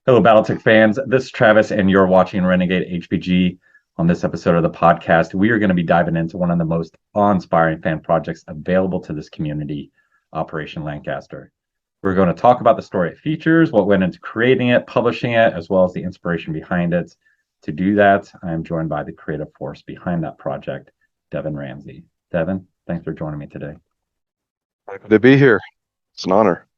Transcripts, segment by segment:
Hello, BattleTech fans. This is Travis, and you're watching Renegade HPG. On this episode of the podcast, we are going to be diving into one of the most awe-inspiring fan projects available to this community, Operation Lancaster. We're going to talk about the story it features, what went into creating it, publishing it, as well as the inspiration behind it. To do that, I am joined by the creative force behind that project, Devin Ramsey. Devin, thanks for joining me today. Happy to be here. It's an honor.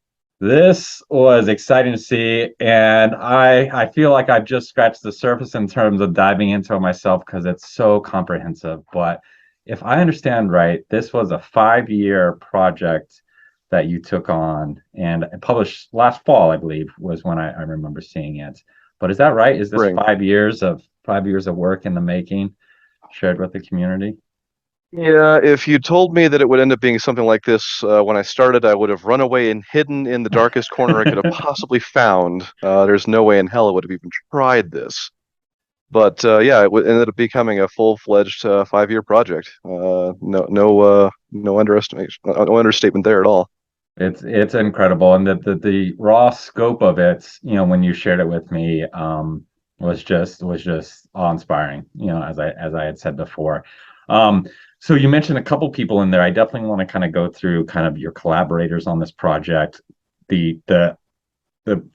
This was exciting to see, and I feel like I've just scratched the surface in terms of diving into it myself because it's so comprehensive. But if I understand right, this was a 5-year project that you took on and published last fall, I believe, was when I remember seeing it. But is that right? Is this Spring. 5 years of work in the making shared with the community? Yeah, if you told me that it would end up being something like this when I started, I would have run away and hidden in the darkest corner I could have possibly found. There's no way in hell I would have even tried this. But yeah, ended up becoming a full-fledged 5-year project. No underestimation, no understatement there at all. It's incredible, and the raw scope of it, when you shared it with me, was just awe-inspiring. As I had said before. So you mentioned a couple people in there. I definitely want to kind of go through kind of your collaborators on this project. The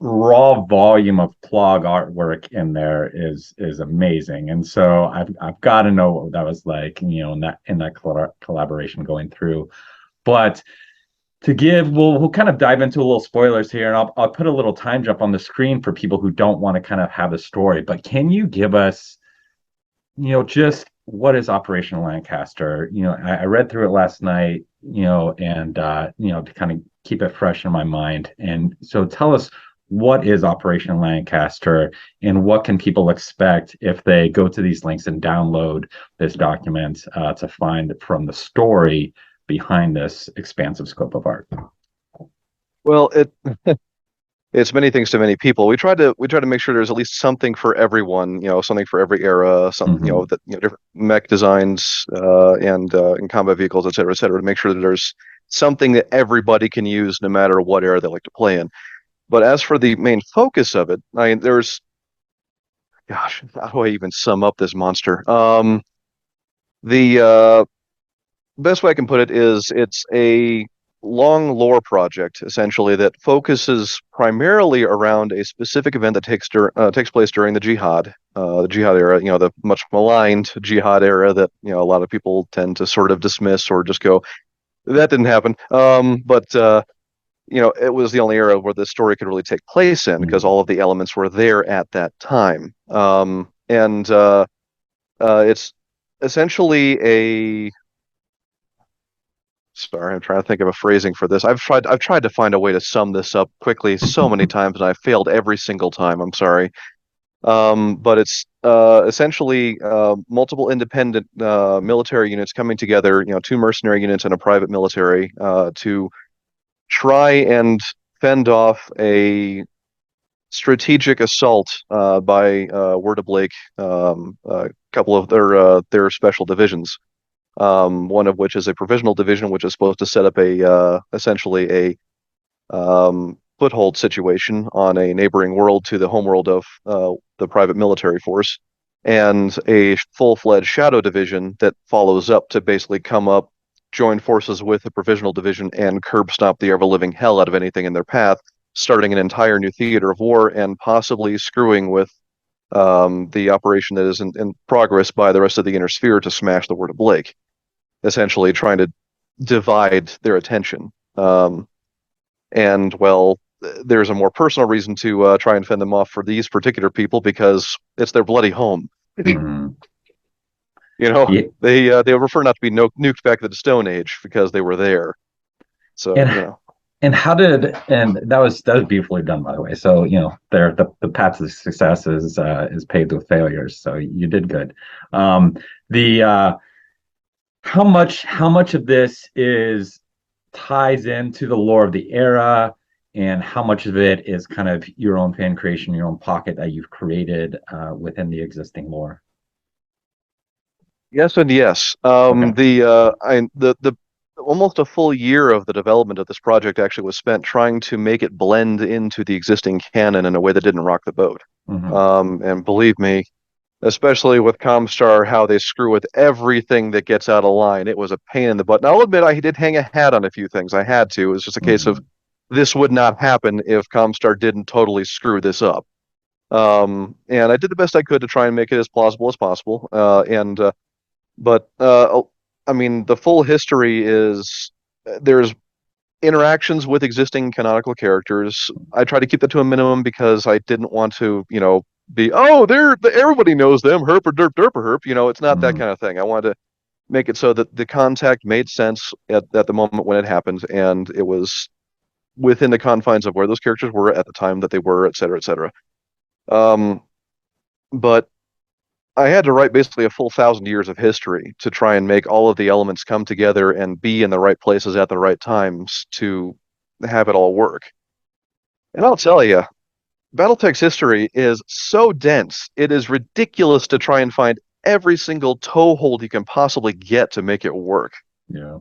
raw volume of plug artwork in there is amazing, and so I've got to know what that was like, in that collaboration going through, but. We'll kind of dive into a little spoilers here, and I'll put a little time jump on the screen for people who don't want to kind of have the story. But can you give us, just what is Operation Lancaster? I read through it last night, and to kind of keep it fresh in my mind. And so tell us, what is Operation Lancaster, and what can people expect if they go to these links and download this document to find from the story behind this expansive scope of art? Well, it's many things to many people. We try to make sure there's at least something for everyone, something for every era, some Hmm. that different mech designs and combat vehicles, et cetera, to make sure that there's something that everybody can use no matter what era they like to play in. But as for the main focus of it, I mean, gosh, how do I even sum up this monster? The best way I can put it is it's a long lore project essentially that focuses primarily around a specific event that takes place during the Jihad era, the much maligned Jihad era that a lot of people tend to sort of dismiss or just go, that didn't happen. But it was the only era where the story could really take place in because all of the elements were there at that time. And it's essentially a Sorry, I'm trying to think of a phrasing for this. I've tried to find a way to sum this up quickly so many times, and I've failed every single time. I'm sorry. But it's essentially multiple independent military units coming together, two mercenary units and a private military, to try and fend off a strategic assault by Word of Blake, a couple of their special divisions. One of which is a provisional division, which is supposed to set up essentially a foothold situation on a neighboring world to the homeworld of the private military force, and a full-fledged shadow division that follows up to basically come up, join forces with the provisional division, and curb stomp the ever-living hell out of anything in their path, starting an entire new theater of war and possibly screwing with the operation that is in progress by the rest of the inner sphere to smash the Word of Blake, essentially trying to divide their attention. And well, there's a more personal reason to try and fend them off for these particular people because it's their bloody home. Hmm. Yeah. They prefer not to be nuked back to the Stone Age because they were there. So And and that was beautifully done, by the way. So the path to success is paved with failures. So you did good. The how much of this is ties into the lore of the era, and how much of it is kind of your own fan creation, your own pocket that you've created within the existing lore? yes and yes. Okay. The almost a full year of the development of this project actually was spent trying to make it blend into the existing canon in a way that didn't rock the boat. Hmm. And believe me, especially with Comstar, how they screw with everything that gets out of line, it was a pain in the butt. Now, I'll admit I did hang a hat on a few things. I had to. It was just a case of Hmm. this would not happen if Comstar didn't totally screw this up. And I did the best I could to try and make it as plausible as possible. But I mean, the full history is there's interactions with existing canonical characters. I try to keep that to a minimum because I didn't want to, be everybody knows them, herp or derp derp or herp. It's not that Hmm. kind of thing. I wanted to make it so that the contact made sense at the moment when it happened, and it was within the confines of where those characters were at the time that they were, et cetera, et cetera. Um, but I had to write basically a full 1,000 years of history to try and make all of the elements come together and be in the right places at the right times to have it all work. And I'll tell you, BattleTech's history is so dense, it is ridiculous to try and find every single toehold you can possibly get to make it work. Yeah.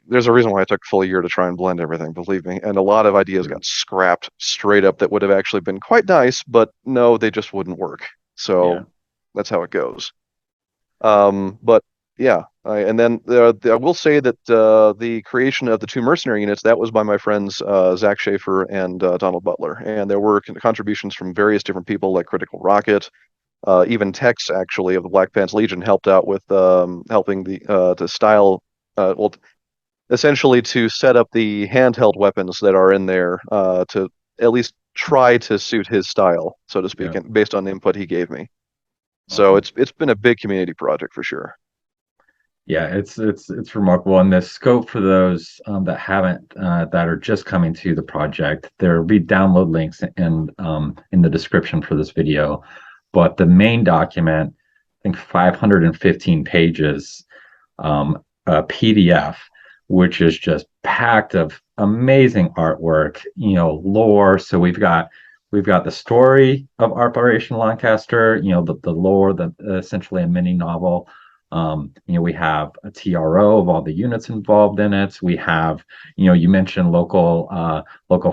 There's a reason why I took a full year to try and blend everything, believe me. And a lot of ideas got scrapped straight up that would have actually been quite nice, but no, they just wouldn't work. Yeah. So that's how it goes. But yeah, and then I will say that the creation of the two mercenary units that was by my friends Zach Schaefer and Donald Butler, and there were contributions from various different people like Critical Rocket, even Tex actually of the Black Pants Legion helped out with helping the to style, well, essentially to set up the handheld weapons that are in there to at least try to suit his style, so to speak, Yeah. and based on the input he gave me. So Awesome. it's been a big community project for sure. Yeah, it's remarkable, and the scope for those that haven't that are just coming to the project, there will be download links in the description for this video. But the main document, I think 515 pages, a PDF, which is just packed of amazing artwork, lore. So we've got the story of Operation Lancaster, the lore, that essentially a mini novel. We have a TRO of all the units involved in it. We have, you mentioned local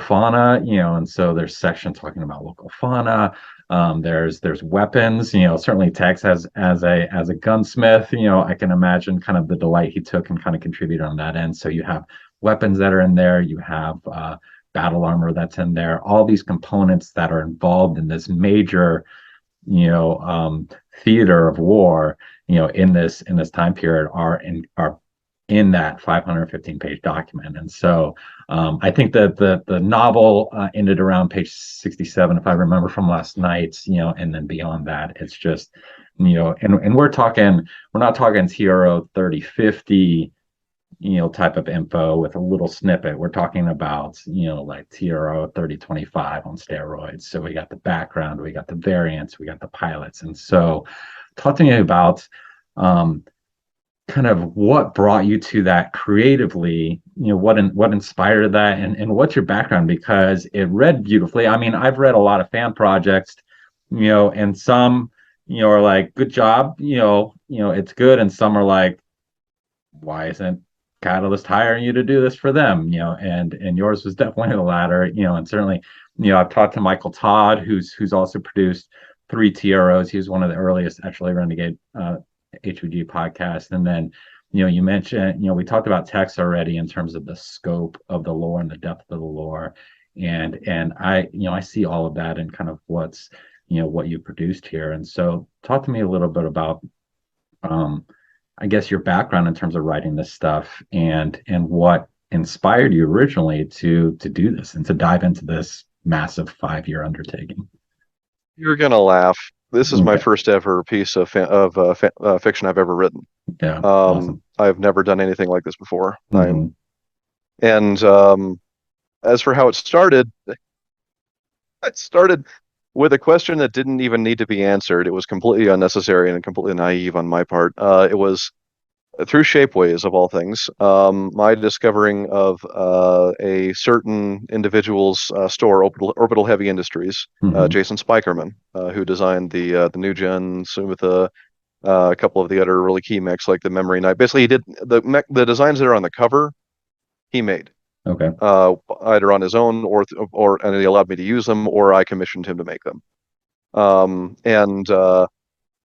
fauna, and so there's section talking about local fauna. There's weapons, certainly Tex as a gunsmith, I can imagine kind of the delight he took and kind of contributed on that end. So you have weapons that are in there, you have battle armor that's in there, all these components that are involved in this major, you know, um, theater of war, in this time period are in that 515-page document. And so I think that the novel ended around page 67, if I remember from last night, and then beyond that, it's just, and we're not talking TRO 3050, type of info with a little snippet. We're talking about, like TRO 3025 on steroids. So we got the background, we got the variants, we got the pilots. And so talk to me about um, kind of what brought you to that creatively, what inspired that, and what's your background, because it read beautifully. I mean, I've read a lot of fan projects, and some, are like, good job, it's good, and some are like, why isn't Catalyst hiring you to do this for them, and yours was definitely the latter, and certainly, I've talked to Michael Todd, who's also produced three TROs. He was one of the earliest, actually, Renegade HPG podcast. And then, you mentioned, we talked about text already in terms of the scope of the lore and the depth of the lore. And I see all of that in kind of what you produced here. And so talk to me a little bit about, um, I guess, your background in terms of writing this stuff, and what inspired you originally to do this and to dive into this massive 5-year undertaking. You're gonna laugh. This is my Okay. first ever piece of fiction I've ever written. Yeah. Awesome. I've never done anything like this before. Hmm. And as for how it started with a question that didn't even need to be answered. It was completely unnecessary and completely naive on my part. It was through Shapeways of all things, my discovering of a certain individual's store, Orbital Heavy Industries, Hmm. Jason Spikerman, who designed the new gen Sumitha a couple of the other really key mechs like the Memory Knight. Basically, he did the designs that are on the cover. He made Okay. either on his own or and he allowed me to use them, or I commissioned him to make them. And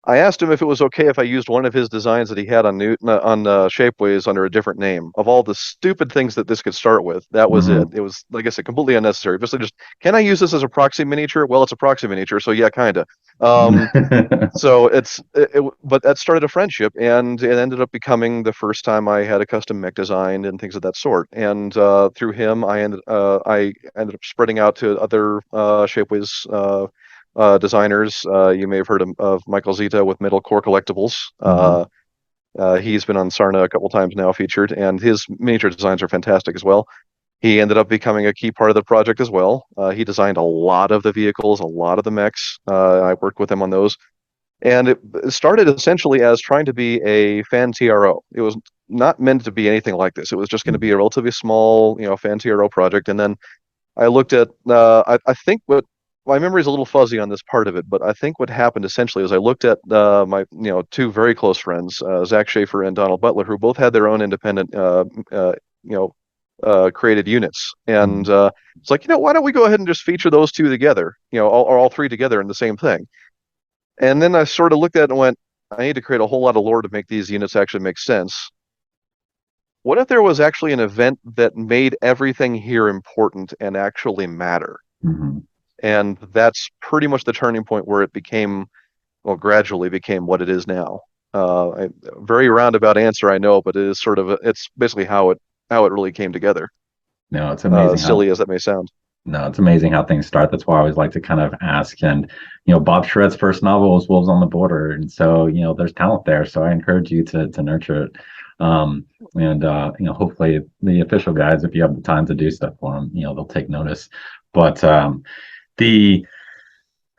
I asked him if it was okay if I used one of his designs that he had on Shapeways under a different name. Of all the stupid things that this could start with, that was it. Hmm. It was, like I said, completely unnecessary. Basically, just can I use this as a proxy miniature? Well, it's a proxy miniature, so yeah, kinda. Um, so but that started a friendship, and it ended up becoming the first time I had a custom mech designed and things of that sort. And through him, I ended up spreading out to other Shapeways designers. You may have heard of Michael Zita with Metalcore Collectibles. Hmm. He's been on Sarna a couple times now, featured, and his miniature designs are fantastic as well. He ended up becoming a key part of the project as well. He designed a lot of the vehicles, a lot of the mechs. I worked with him on those. And it started essentially as trying to be a fan TRO. It was not meant to be anything like this. It was just going to be a relatively small, fan TRO project. And then I looked at, I think what my memory is a little fuzzy on this part of it, but I think what happened essentially is I looked at my, two very close friends, Zach Schaefer and Donald Butler, who both had their own independent, you know, created units. And Hmm. it's like, why don't we go ahead and just feature those two together, or all three together in the same thing? And then I sort of looked at it and went, I need to create a whole lot of lore to make these units actually make sense. What if there was actually an event that made everything here important and actually matter? Hmm. And that's pretty much the turning point where it became, well, gradually became what it is now. Very roundabout answer, I know, but it is it's basically how it really came together. No, it's amazing how Silly as that may sound. No, it's amazing how things start. That's why I always like to kind of ask. And, Bob Shred's first novel was Wolves on the Border. And so, there's talent there. So I encourage you to nurture it. And hopefully the official guys, if you have the time to do stuff for them, they'll take notice. But the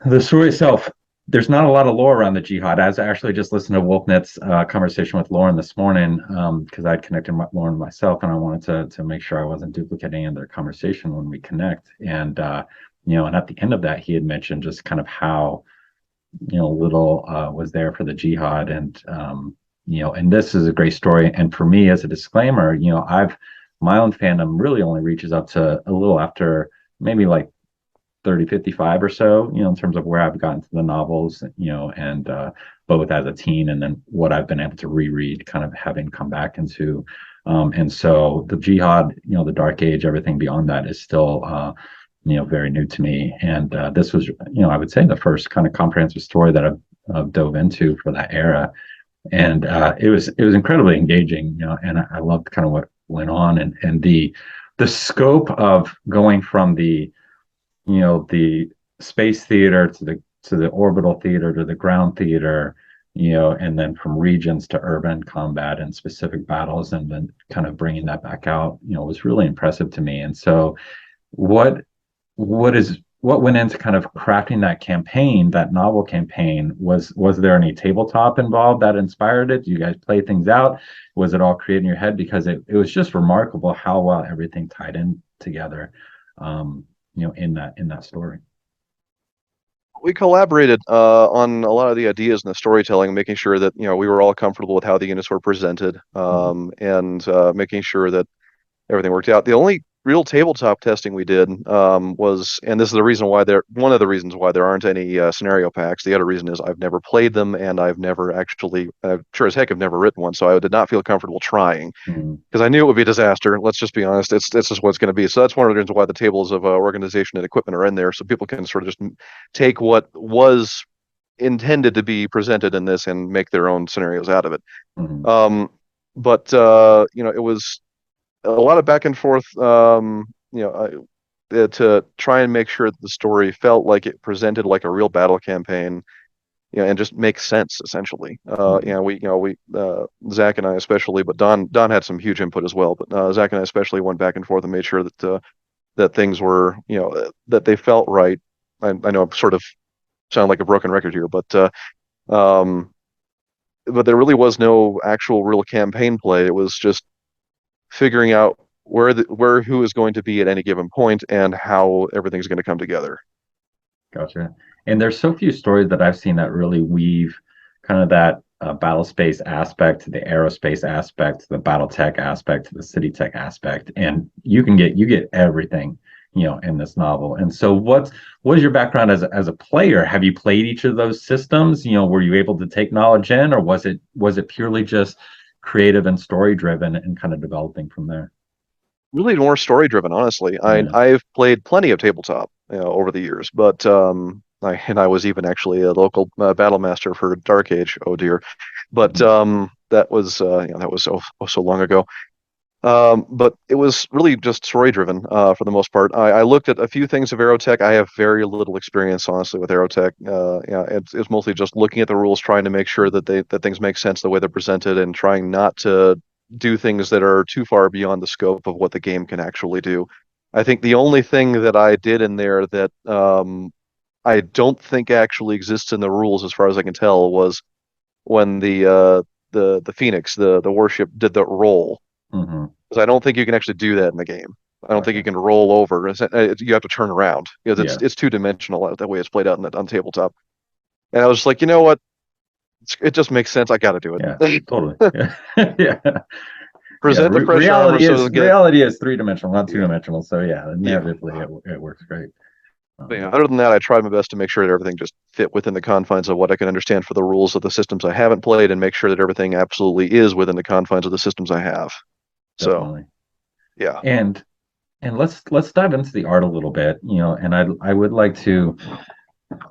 the story itself, there's not a lot of lore around the jihad. I was actually just listened to Wolfnet's conversation with Lauren this morning because I'd connected Lauren myself, and I wanted to make sure I wasn't duplicating in their conversation when we connect. And and at the end of that, he had mentioned just kind of how little was there for the jihad, and and this is a great story. And for me, as a disclaimer, I've my own fandom really only reaches up to a little after maybe like 30, 55 or so, in terms of where I've gotten to the novels, and both as a teen and then what I've been able to reread, kind of having come back into. And so the jihad, the dark age, everything beyond that is still, very new to me. And this was, I would say the first kind of comprehensive story that I've dove into for that era. And it was incredibly engaging, and I loved kind of what went on, and the scope of going from the space theater to the orbital theater to the ground theater, and then from regions to urban combat and specific battles, and then kind of bringing that back out, was really impressive to me. And so, what what went into kind of crafting that campaign, that novel campaign? Was there any tabletop involved that inspired it? Do you guys play things out? Was it all created in your head? Because it was just remarkable how well everything tied in together. In that story. We collaborated on a lot of the ideas and the storytelling, making sure that we were all comfortable with how the units were presented, Mhm. and making sure that everything worked out. The only real tabletop testing we did and this is the reason why one of the reasons why there aren't any scenario packs. The other reason is I've never played them, and I've never actually, sure as heck, have never written one, so I did not feel comfortable trying Mhm. because I knew it would be a disaster. Let's just be honest; it's just what it's going to be. So that's one of the reasons why the tables of organization and equipment are in there, so people can sort of just take what was intended to be presented in this and make their own scenarios out of it. Mhm. Um, but it was a lot of back and forth, to try and make sure that the story felt like it presented like a real battle campaign, and just makes sense essentially. Mhm. We Zach and I especially, but Don had some huge input as well. But Zach and I especially went back and forth and made sure that things were, that they felt right. I know I'm sort of sound like a broken record here, um, but there really was no actual real campaign play. It was just figuring out where who is going to be at any given point and how everything's going to come together. Gotcha. And there's so few stories that I've seen that really weave kind of that. battle space aspect to the aerospace aspect to the battle tech aspect to the city tech aspect, and you get everything, in this novel. And so what is your background as a player? Have you played each of those systems? Were you able to take knowledge in, or was it purely just creative and story driven and kind of developing from there? Really more story driven, honestly. Yeah. I've played plenty of tabletop, over the years, but I was even actually a local battle master for Dark Age. Oh dear, but Mhm. that was that was so long ago. But it was really just story driven for the most part. I looked at a few things of Aerotech. I have very little experience, honestly, with Aerotech. Yeah, it's mostly just looking at the rules, trying to make sure that things make sense the way they're presented, and trying not to do things that are too far beyond the scope of what the game can actually do. I think the only thing that I did in there that I don't think actually exists in the rules, as far as I can tell, was when the Phoenix, the warship, did the roll, Mhm. because I don't think you can actually do that in the game. I don't think Okay. you can roll over. You have to turn around because Yeah. it's two dimensional the way it's played out on tabletop. And I was just like, you know what? It just makes sense. I got to do Yeah. it. Totally. Yeah. Yeah. Yeah. Present the fresh armor so it doesn't get. Reality is three-dimensional, not Yeah, two-dimensional. So yeah, yeah. narratively it works great. But yeah, Um, other than that, I tried my best to make sure that everything just fit within the confines of what I can understand for the rules of the systems I haven't played, and make sure that everything absolutely is within the confines of the systems I have. So Definitely. yeah, And let's dive into the art a little bit, and I would like to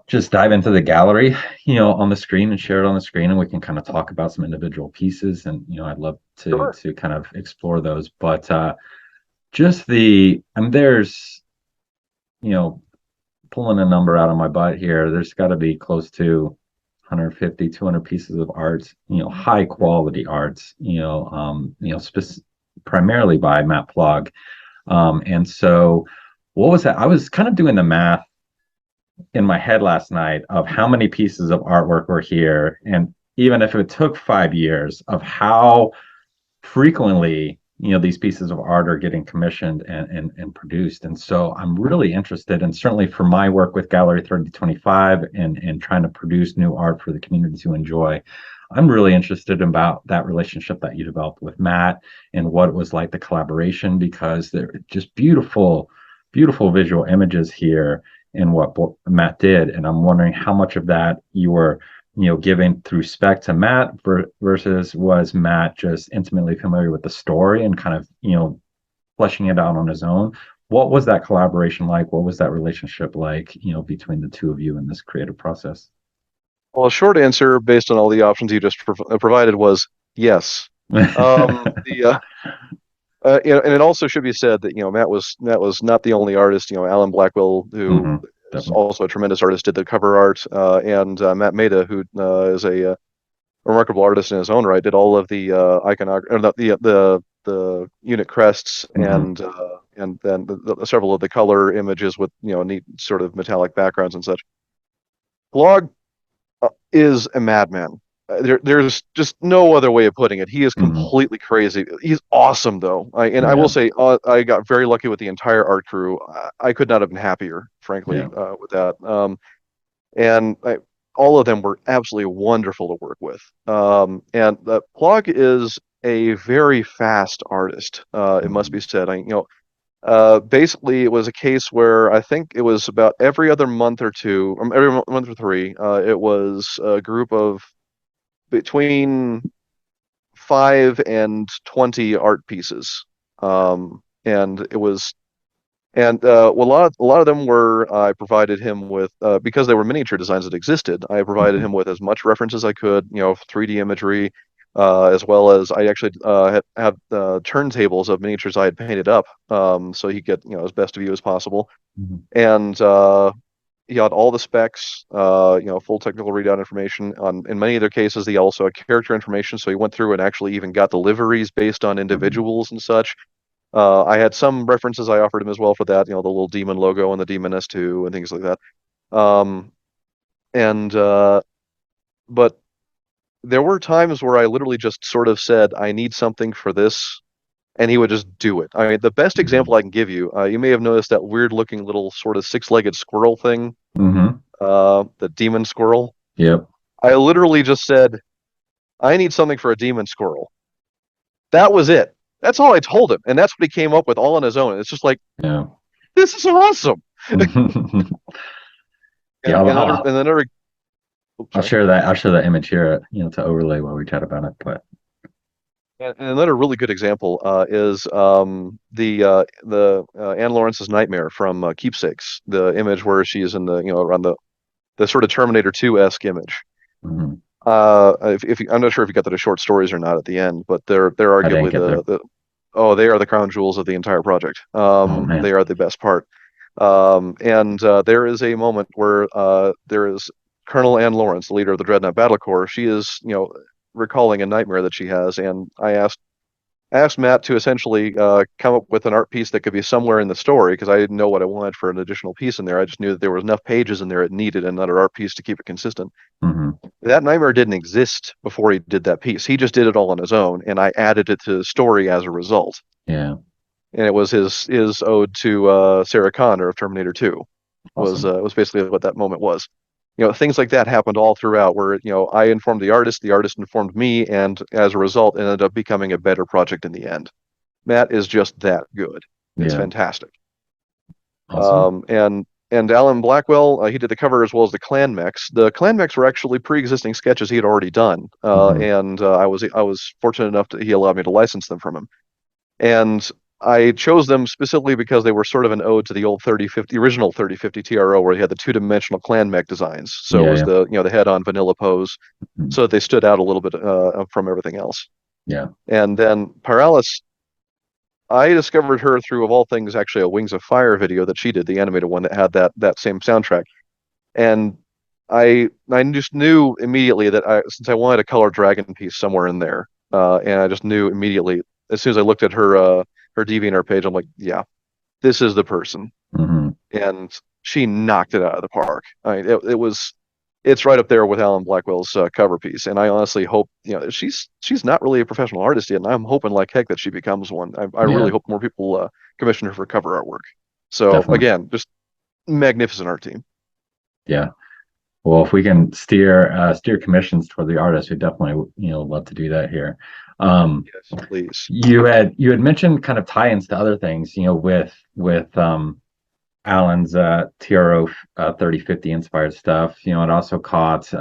just dive into the gallery, on the screen and share it on the screen, and we can kind of talk about some individual pieces, and I'd love sure. to kind of explore those. But just the there's, you know, pulling a number out of my butt here, there's got to be close to 150, 200 pieces of art, high quality arts, primarily by Matt Plog. And so what was that? I was kind of doing the math in my head last night of how many pieces of artwork were here. And even if it took 5 years, of how frequently these pieces of art are getting commissioned and produced. And so I'm really interested, and certainly for my work with Gallery 3025 and trying to produce new art for the community to enjoy, I'm really interested about that relationship that you developed with Matt and what it was like, the collaboration, because they're just beautiful visual images here in what Matt did. And I'm wondering how much of that you were giving through spec to Matt versus was Matt just intimately familiar with the story and kind of, fleshing it out on his own? What was that collaboration like? What was that relationship like, between the two of you in this creative process? Well, a short answer based on all the options you just provided was yes. The and it also should be said that Matt was not the only artist. Alan Blackwell, who Hmm. is Definitely. also a tremendous artist, did the cover art, and Matt Maida, who is a remarkable artist in his own right, did all of the or the unit crests, Hmm. and then several of the color images with neat sort of metallic backgrounds and such. Blog is a madman. There's just no other way of putting it. He is Hmm. completely crazy. He's awesome though. I will Yeah. say I got very lucky with the entire art crew. I could not have been happier, frankly, Yeah. with that. And all of them were absolutely wonderful to work with. And Plug is a very fast artist. It must be Hmm. said. Basically, it was a case where I think it was about every other month or two, or every month or three, it was a group of between 5 and 20 art pieces. And it was, and well, a lot of them were, I provided him with, because they were miniature designs that existed, I provided Hmm. him with as much reference as I could, 3D imagery, as well as I actually had turntables of miniatures I had painted up, so he could get, as best a view as possible. Hmm. And he got all the specs, full technical readout information. In many of their cases, he also had character information, so he went through and actually even got the liveries based on Hmm. individuals and such. I had some references I offered him as well for that, the little demon logo and the demon S2 and things like that. Um, and but there were times where I literally just sort of said, I need something for this, and he would just do it. I mean, the best Hmm. example I can give you, you may have noticed that weird looking little sort of six-legged squirrel thing, Hmm. the demon squirrel. Yep. I literally just said, I need something for a demon squirrel. That was it. That's all I told him, and that's what he came up with all on his own. It's just like, Yeah. this is awesome. Yeah, And another. Oops, I'll sorry. share that. I'll share that image here, to overlay while we chat about it. But And another really good example is the Anne Lawrence's nightmare from Keepsakes, the image where she's in the around the sort of Terminator 2-esque image. mhm. If I'm not sure if you got the short stories or not at the end, but they're I didn't arguably get there. they are the crown jewels of the entire project. Oh man. They are the best part. And there is a moment where there is Colonel Anne Lawrence, the leader of the Dreadnought Battle Corps. She is, recalling a nightmare that she has, and I asked Matt to essentially come up with an art piece that could be somewhere in the story because I didn't know what I wanted for an additional piece in there. I just knew that there was enough pages in there it needed another art piece to keep it consistent. Hmm. That nightmare didn't exist before he did that piece. He just did it all on his own, and I added it to the story as a result. Yeah. And it was his ode to Sarah Connor of Terminator 2. Awesome. Was basically what that moment was. Things like that happened all throughout where, I informed the artist informed me, and as a result, it ended up becoming a better project in the end. Matt is just that good. It's Yeah. fantastic. Awesome. And Alan Blackwell, he did the cover as well as the clan mechs. The clan mechs were actually pre-existing sketches he had already done, Hmm. and I was fortunate enough that he allowed me to license them from him. And I chose them specifically because they were sort of an ode to the old 3050, original 3050 TRO, where he had the two-dimensional clan mech designs. So it Yeah. was Yeah. the head-on vanilla pose, Mhm. so that they stood out a little bit from everything else. Yeah. And then Paralis, I discovered her through, of all things, actually a Wings of Fire video that she did, the animated one that had that same soundtrack. And I just knew immediately that since I wanted a color dragon piece somewhere in there, and I just knew immediately as soon as I looked at her DeviantArt page, I'm like, yeah, this is the person. Hmm. And she knocked it out of the park. I mean, it's right up there with Alan Blackwell's cover piece. And I honestly hope, she's not really a professional artist yet, and I'm hoping like heck that she becomes one. I Yeah. really hope more people commission her for cover artwork. So Definitely. again, just magnificent art team. Yeah. Well, if we can steer commissions toward the artist, we definitely love to do that here. Yes, please. You had mentioned kind of tie-ins to other things, with Alan's TRO 3050 inspired stuff. It also caught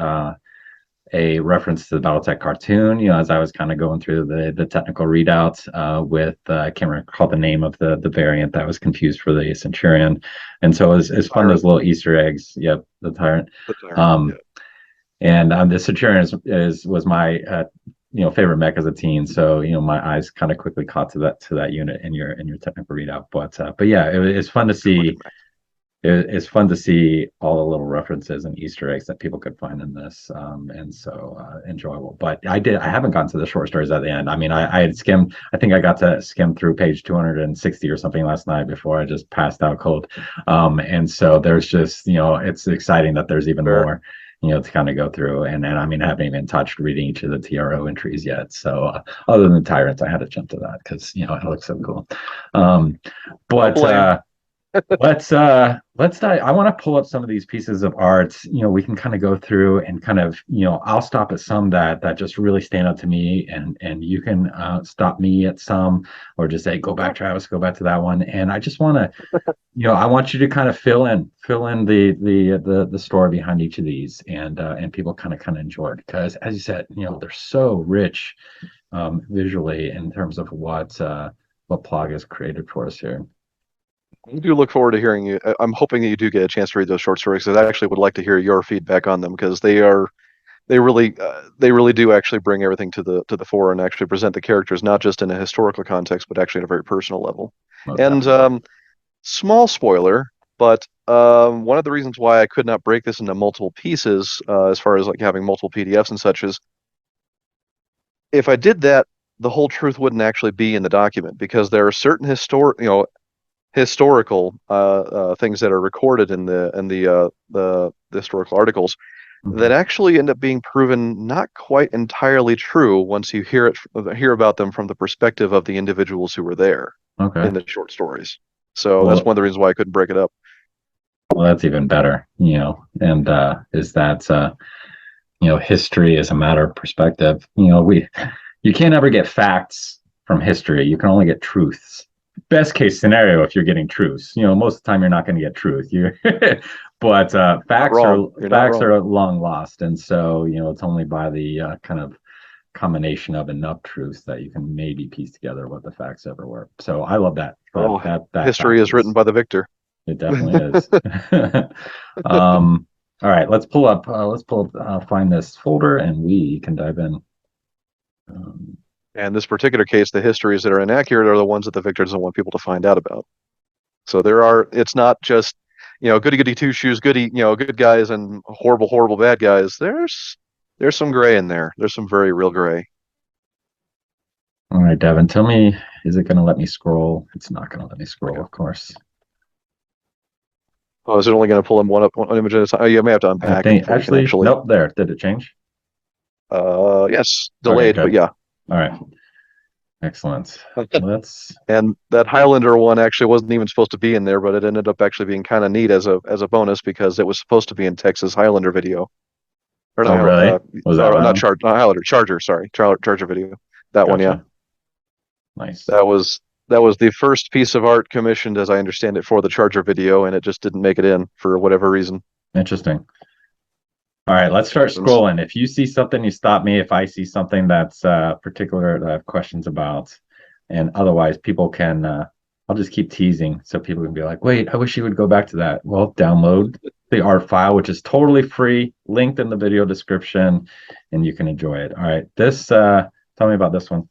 a reference to the BattleTech cartoon. As I was kind of going through the technical readouts with I can't recall the name of the variant that was confused for the Centurion, and so it's fun, Tyrant, those little Easter eggs. Yep, the Tyrant. the Tyrant. Yeah. Um, and the Centurion was my favorite mech as a teen. So my eyes kind of quickly caught to that unit in your technical readout. But yeah, it's fun to Good looking see. mech. It's fun to see all the little references and Easter eggs that people could find in this, and so enjoyable. But I haven't gotten to the short stories at the end. I mean, I had skimmed. I think I got to skim through page 260 or something last night before I just passed out cold. And so there's just it's exciting that there's even Sure. more to kind of go through. And I mean, I haven't even touched reading each of the TRO entries yet. So other than Tyrants, I had to jump to that because it looks so cool. Um, Don't but blame. let's dive. I want to pull up some of these pieces of art. We can kind of go through and kind of, I'll stop at some that just really stand out to me, and you can stop me at some, or just say, go back, Sure. Travis, go back to that one. And I just want to, I want you to kind of fill in the story behind each of these, and people kind of enjoy it because, as you said, they're so rich visually in terms of what Plog has created for us here. I do look forward to hearing you. I'm hoping that you do get a chance to read those short stories because I actually would like to hear your feedback on them because they really do actually bring everything to the fore and actually present the characters not just in a historical context but actually at a very personal level. Most And definitely. small spoiler, but one of the reasons why I could not break this into multiple pieces, as far as like having multiple PDFs and such, is if I did that, the whole truth wouldn't actually be in the document because there are certain historical things that are recorded in the historical articles that Mhm. actually end up being proven not quite entirely true once you hear about them from the perspective of the individuals who were there Okay. in the short stories. So that's one Well, of the reasons why I couldn't break it up. well, that's even better, and is that history is a matter of perspective. You can't ever get facts from history. You can only get truths. Best case scenario, if you're getting truths, most of the time you're not going to get truth. But Not wrong. You're not facts wrong. are long lost, and so it's only by the kind of combination of enough truths that you can maybe piece together what the facts ever were. So I love that. Oh, That history fact is written by the victor. it definitely is. All right, find this folder, and we can dive in. And in this particular case, the histories that are inaccurate are the ones that the victor doesn't want people to find out about. So it's not just, goody goody two shoes, good guys and horrible bad guys. There's some gray in there. There's some very real gray. All right, Devin, tell me, is it going to let me scroll? It's not going to let me scroll, of course. Oh, is it only going to pull in one image at a time? Oh, you may have to unpack it before actually, you can nope, there. Did it change? Yes, delayed, okay, but yeah. All right. Excellent. And that Highlander one actually wasn't even supposed to be in there, but it ended up actually being kind of neat as a bonus because it was supposed to be in Texas Highlander video. Or oh, really? Was that not Highlander, Charger, sorry. Charger video. That gotcha. one, yeah. Nice. That was the first piece of art commissioned, as I understand it, for the Charger video, and it just didn't make it in for whatever reason. Interesting. All right, let's start scrolling. If you see something, you stop me. If I see something that's particular that I have questions about, and otherwise people can, I'll just keep teasing so people can be like, wait, I wish you would go back to that. Well, download the art file, which is totally free, linked in the video description, and you can enjoy it. All right, tell me about this one.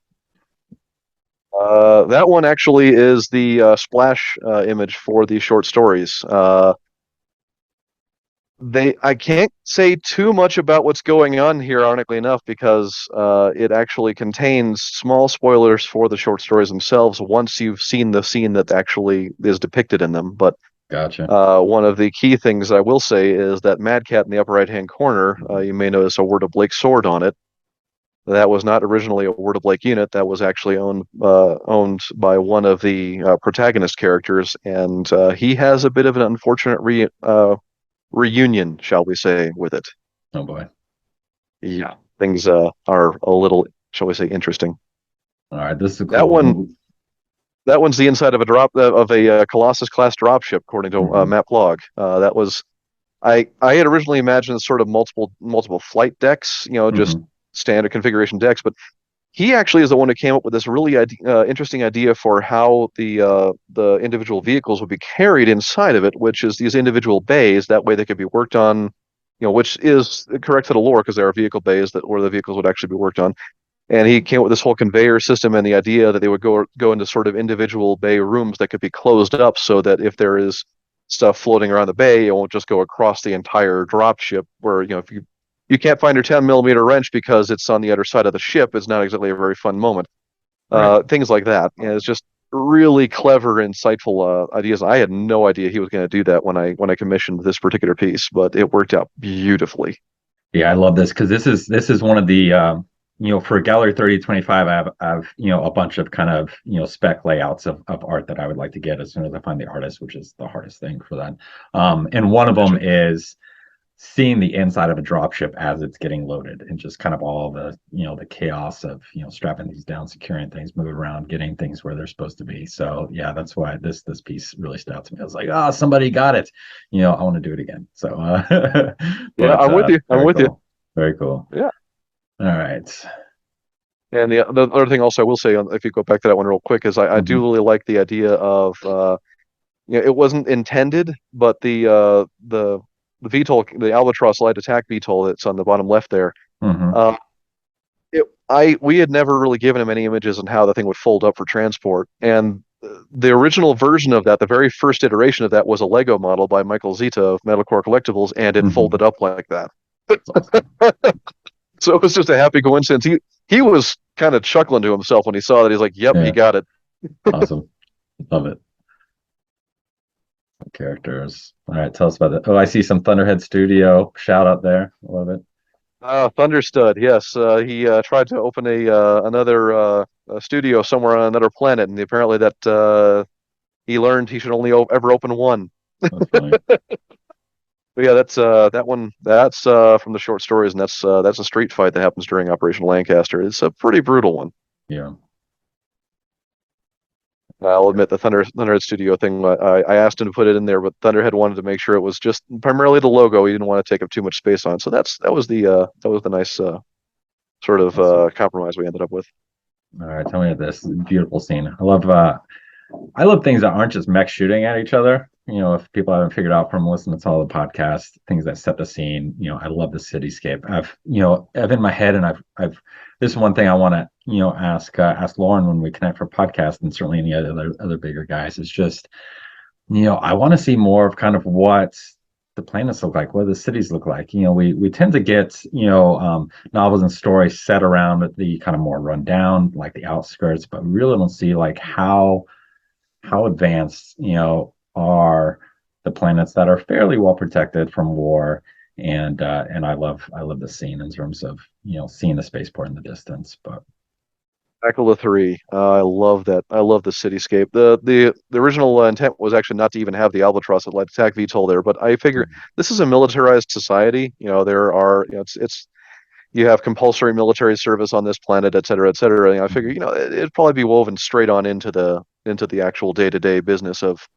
That one actually is the splash image for the short stories. I can't say too much about what's going on here, ironically enough, because it actually contains small spoilers for the short stories themselves once you've seen the scene that actually is depicted in them. But gotcha. One of the key things I will say is that Mad Cat in the upper right-hand corner, you may notice a Word of Blake sword on it. That was not originally a Word of Blake unit. That was actually owned by one of the protagonist characters, and he has a bit of an unfortunate reunion, shall we say, with it. Oh boy. Yeah, things are a little, shall we say, interesting. All right, this is cool. That one's the inside of a Colossus class dropship, according to Matt Blog. That was I had originally imagined sort of multiple flight decks, just standard configuration decks, but he actually is the one who came up with this really interesting idea for how the individual vehicles would be carried inside of it, which is these individual bays. That way they could be worked on, which is correct to the lore because there are vehicle bays where the vehicles would actually be worked on. And he came up with this whole conveyor system and the idea that they would go into sort of individual bay rooms that could be closed up so that if there is stuff floating around the bay, it won't just go across the entire dropship where, if you can't find your 10mm wrench because it's on the other side of the ship, it's not exactly a very fun moment. Right. Things like that. And it's just really clever, insightful ideas. I had no idea he was going to do that when I commissioned this particular piece, but it worked out beautifully. Yeah, I love this because this is one of the for Gallery 3025, I have a bunch of kind of spec layouts of art that I would like to get as soon as I find the artist, which is the hardest thing for that. And one of them is seeing the inside of a dropship as it's getting loaded and just kind of all the the chaos of strapping these down, securing things, moving around, getting things where they're supposed to be. So yeah, that's why this piece really stood out to me. I was like, somebody got it. I want to do it again. So yeah, I'm with you. I'm with you. Very cool. Yeah. All right. And the other thing also I will say, if you go back to that one real quick, is I do really like the idea of it wasn't intended, but the VTOL, the Albatross light attack VTOL that's on the bottom left there. We had never really given him any images on how the thing would fold up for transport, and the original version of that, the very first iteration of that, was a Lego model by Michael Zita of Metalcore Collectibles, and it folded up like that. Awesome. So it was just a happy coincidence. He was kind of chuckling to himself when he saw that. He's like, "Yep, he got it." Awesome, love it. Characters. All right, tell us about it. Oh, I see some Thunderhead Studio shout out there. Love it. Thunderstud, yes. He tried to open another studio somewhere on another planet, and apparently that he learned he should only ever open one. That's funny. But yeah, that's that one. That's from the short stories, and that's a street fight that happens during Operation Lancaster. It's a pretty brutal one. Yeah. I'll admit the Thunderhead Studio thing. I asked him to put it in there, but Thunderhead wanted to make sure it was just primarily the logo. He didn't want to take up too much space on. So that was the nice sort of Awesome. compromise we ended up with. All right, tell me this beautiful scene. I love things that aren't just mech shooting at each other. If people haven't figured out from listening to all the podcasts, things that set the scene. I love the cityscape. I've in my head, and I've. This is one thing I want to, ask Lauren when we connect for podcast, and certainly any other bigger guys. It's just, I want to see more of kind of what the planets look like, what the cities look like. We tend to get, novels and stories set around the kind of more rundown, like the outskirts, but we really don't see like how advanced are the planets that are fairly well protected from war. And I love the scene in terms of seeing the spaceport in the distance. But Aquila 3. I love that. I love the cityscape. The original intent was actually not to even have the Albatross at light attack VTOL there, but I figure this is a militarized society. There are it's you have compulsory military service on this planet, et cetera, et cetera. And I figure it'd probably be woven straight on into the actual day-to-day business of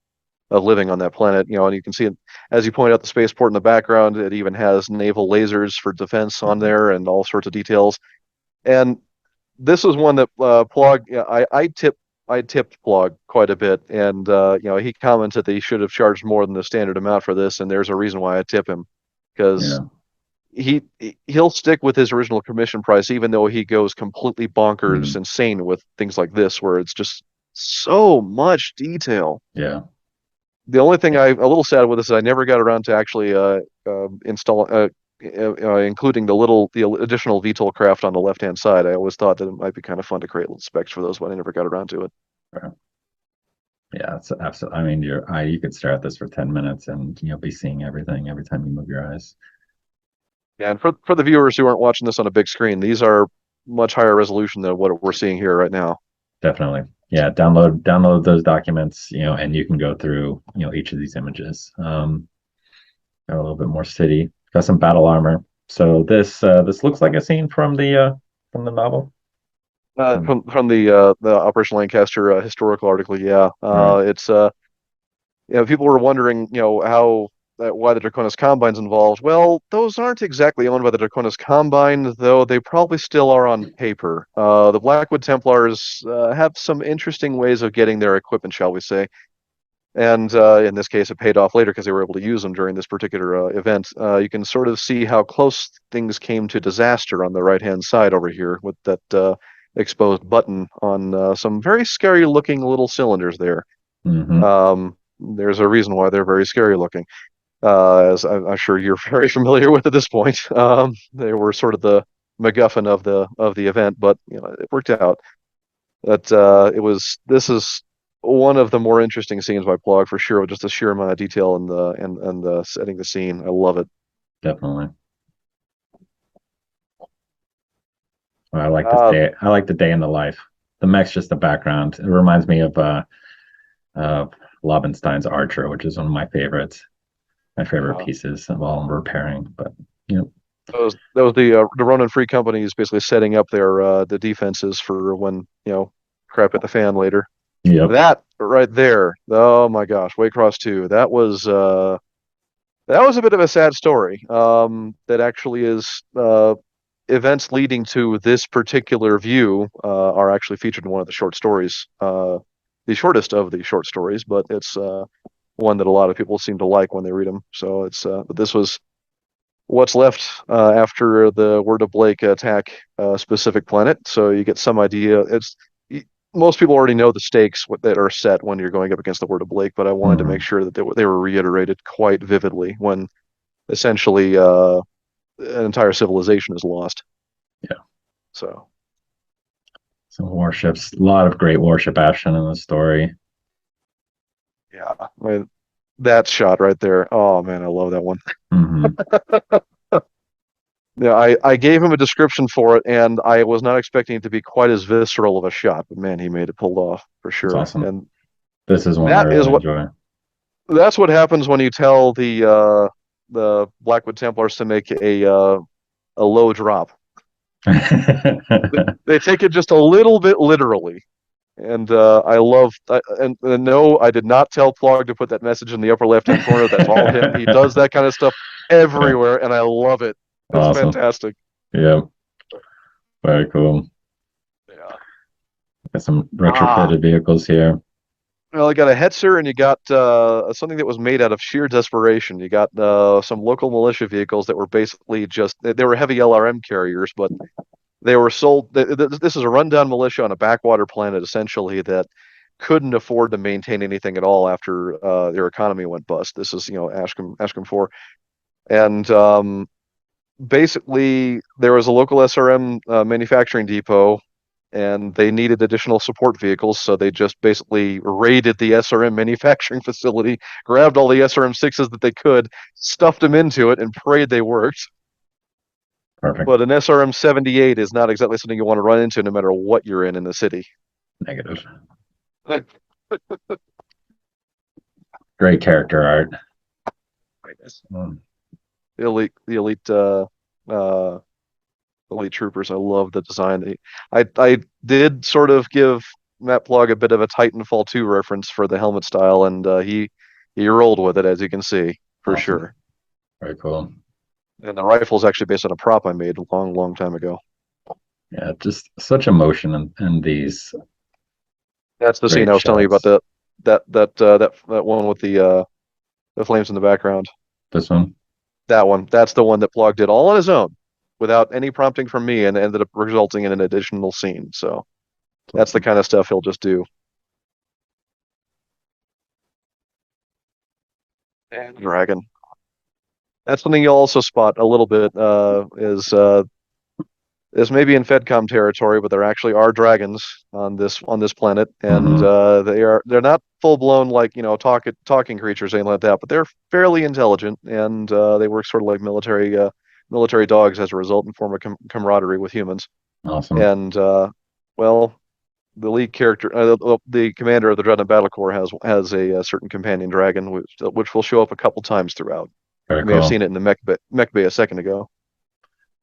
living on that planet. And you can see it as you point out the spaceport in the background. It even has naval lasers for defense on there and all sorts of details. And this is one that Plog. I tipped Plog quite a bit, and he commented that he should have charged more than the standard amount for this, and there's a reason why I tip him, because yeah, he he'll stick with his original commission price, even though he goes completely bonkers mm, insane with things like this, where it's just so much detail. yeah, The only thing I'm a little sad with this is I never got around to actually including the additional VTOL craft on the left hand side. I always thought that it might be kind of fun to create little specs for those, but I never got around to it. right. Yeah. It's absolutely. I mean, you could stare at this for 10 minutes and be seeing everything every time you move your eyes. Yeah, and for the viewers who aren't watching this on a big screen, these are much higher resolution than what we're seeing here right now. Definitely. Yeah, download those documents, and you can go through, each of these images. Got a little bit more city, got some battle armor. So this looks like a scene from the novel. From the Operation Lancaster historical article, yeah, Right. it's people were wondering, how why the Draconis Combine's involved. Well, those aren't exactly owned by the Draconis Combine, though they probably still are on paper. The Blackwood Templars have some interesting ways of getting their equipment, shall we say. And in this case, it paid off later because they were able to use them during this particular event. You can sort of see how close things came to disaster on the right-hand side over here with that exposed button on some very scary looking little cylinders there. Mm-hmm. There's a reason why they're very scary looking, as I'm sure you're very familiar with at this point. They were sort of the MacGuffin of the event, but it worked out. That this is one of the more interesting scenes by Plog for sure, with just the sheer amount of detail and the setting the scene. I love it. Definitely. I like this Uh, day. I like the day in the life. The mech's just the background. It reminds me of Laubenstein's Archer, which is one of my favorites. My favorite yeah. pieces of all repairing. But you know, That was the Ronin Free Company is basically setting up their the defenses for when crap hit the fan later. yep. That right there. Oh my gosh, Waycross 2. That was a bit of a sad story. That actually is events leading to this particular view are actually featured in one of the short stories. The shortest of the short stories, but it's one that a lot of people seem to like when they read them. So it's but this was what's left after the Word of Blake attack specific planet. So you get some idea. Most people already know the stakes that are set when you're going up against the Word of Blake, but I wanted to make Hmm. sure that they were reiterated quite vividly when essentially an entire civilization is lost. Yeah. So Some warships. A lot of great warship action in the story. yeah, that shot right there. Oh man, I love that one. Hmm. Yeah, I gave him a description for it, and I was not expecting it to be quite as visceral of a shot, but man, he made it pulled off for It's sure. awesome. And This is one I that is really what enjoy. that's what happens when you tell the the Blackwood Templars to make a low drop. They take it just a little bit literally. And I love, and no, I did not tell Plog to put that message in the upper left-hand corner. That's all him. He does that kind of stuff Yeah, everywhere, and I love it. It's awesome. fantastic. Yeah, very cool. Yeah. Got some Ah, retrofitted vehicles here. well, you got a Hetzer, and you got something that was made out of sheer desperation. You got some local militia vehicles that were basically just they were heavy LRM carriers, but they were sold. This is a rundown militia on a backwater planet, essentially, that couldn't afford to maintain anything at all after their economy went bust. This is, Ashkum 4. And basically, there was a local SRM manufacturing depot, and they needed additional support vehicles, so they just basically raided the SRM manufacturing facility, grabbed all the SRM 6s that they could, stuffed them into it, and prayed they worked. Perfect. But an SRM 78 is not exactly something you want to run into no matter what you're in the city. Negative. Great character art. Mm. The elite troopers. I love the design. I did sort of give Matt Plug a bit of a Titanfall 2 reference for the helmet style, and he rolled with it, as you can see, for Awesome. sure. Very cool. And the rifle is actually based on a prop I made a long, long time ago. Yeah, just such emotion in these That's the scene great I was telling you about. shots. That one with the flames in the background. This one. That one. That's the one that Plug did all on his own, without any prompting from me, and ended up resulting in an additional scene. So that's the kind of stuff he'll just do. And Dragon. That's something you'll also spot a little bit is maybe in FedCom territory, but there actually are dragons on this planet, and Hmm. they're not full blown like talking creatures or anything like that, but they're fairly intelligent, and they work sort of like military dogs as a result, and form a camaraderie with humans. Awesome. And well, the lead character, the commander of the Dreadnought Battle Corps has a certain companion dragon, which will show up a couple times throughout. Very You may have cool. seen it in the mech bay a second ago.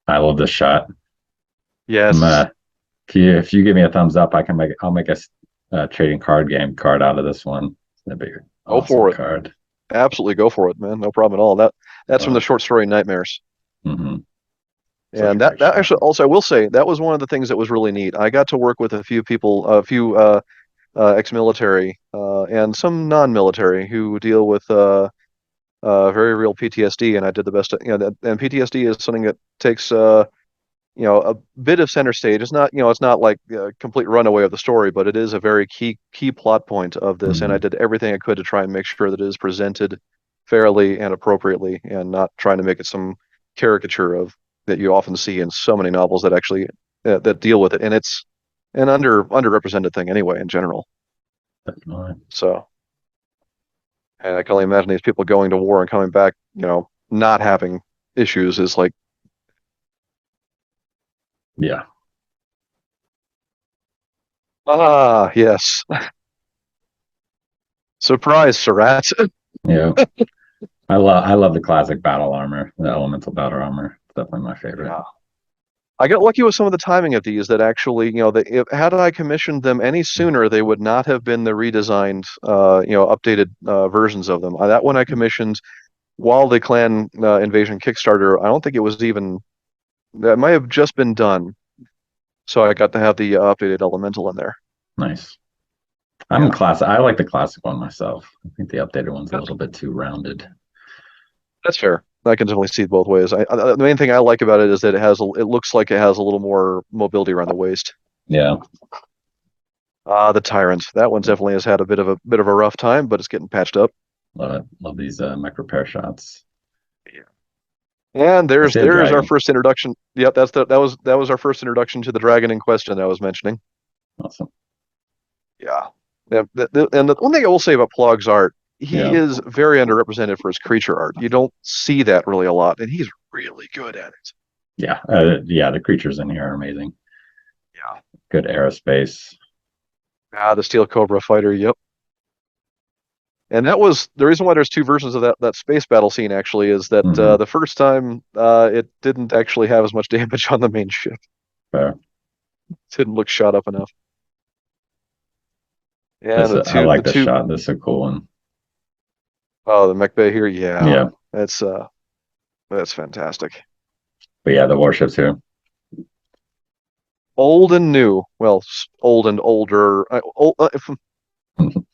I love this shot. I'm Yes, if you give me a thumbs up, I'll make a trading card game card out of this one. That'd be an go awesome for it. card. Absolutely go for it, man. No problem at all. That's from the short story Nightmares. Mm-hmm. Such a And great that shot. actually also I will say that was one of the things that was really neat. I got to work with a few people, a few ex-military and some non-military who deal with very real PTSD, and I did the best. And PTSD is something that takes a bit of center stage. It's not like a complete runaway of the story, but it is a very key plot point of this. And I Hmm. did everything I could to try and make sure that it is presented fairly and appropriately, and not trying to make it some caricature of that you often see in so many novels that actually that deal with it. And it's an underrepresented thing anyway in general. Definitely. So, and I can only imagine these people going to war and coming back, not having issues is like, Yeah. yes, surprise, Surratt. Yeah. I love the classic battle armor, the elemental battle armor. It's definitely my favorite. Yeah. I got lucky with some of the timing of these that actually, had I commissioned them any sooner, they would not have been the redesigned, updated versions of them. That one I commissioned while the clan invasion Kickstarter. I don't think it was even, that might have just been done. So I got to have the updated elemental in there. Nice. Yeah, I like the classic one myself. I think the updated one's a that's little bit too rounded. that's fair. I can definitely see it both ways. The main thing I like about it is that it looks like it has a little more mobility around the waist. Yeah. The Tyrant. That one definitely has had a bit of a rough time, but it's getting patched up. Love it. Love these mech repair shots. Yeah. And I there's see a there's our dragon. first introduction. Yep, that was our first introduction to the dragon in question that I was mentioning. Awesome. Yeah. And the one thing I will say about Plog's art, he Yeah. is very underrepresented for his creature art. You don't see that really a lot, and he's really good at it. Yeah. Yeah. The creatures in here are amazing. Yeah. Good aerospace. The Steel Cobra fighter. Yep. And that was the reason why there's two versions of that space battle scene actually is that Hmm. the first time it didn't actually have as much damage on the main ship. Fair. It didn't look shot up enough. Yeah, This and I the like this two shot. This is a cool one. oh the mech bay here, yeah. Yeah, That's that's fantastic. but yeah, the warships here. Old and new. Well, old and older.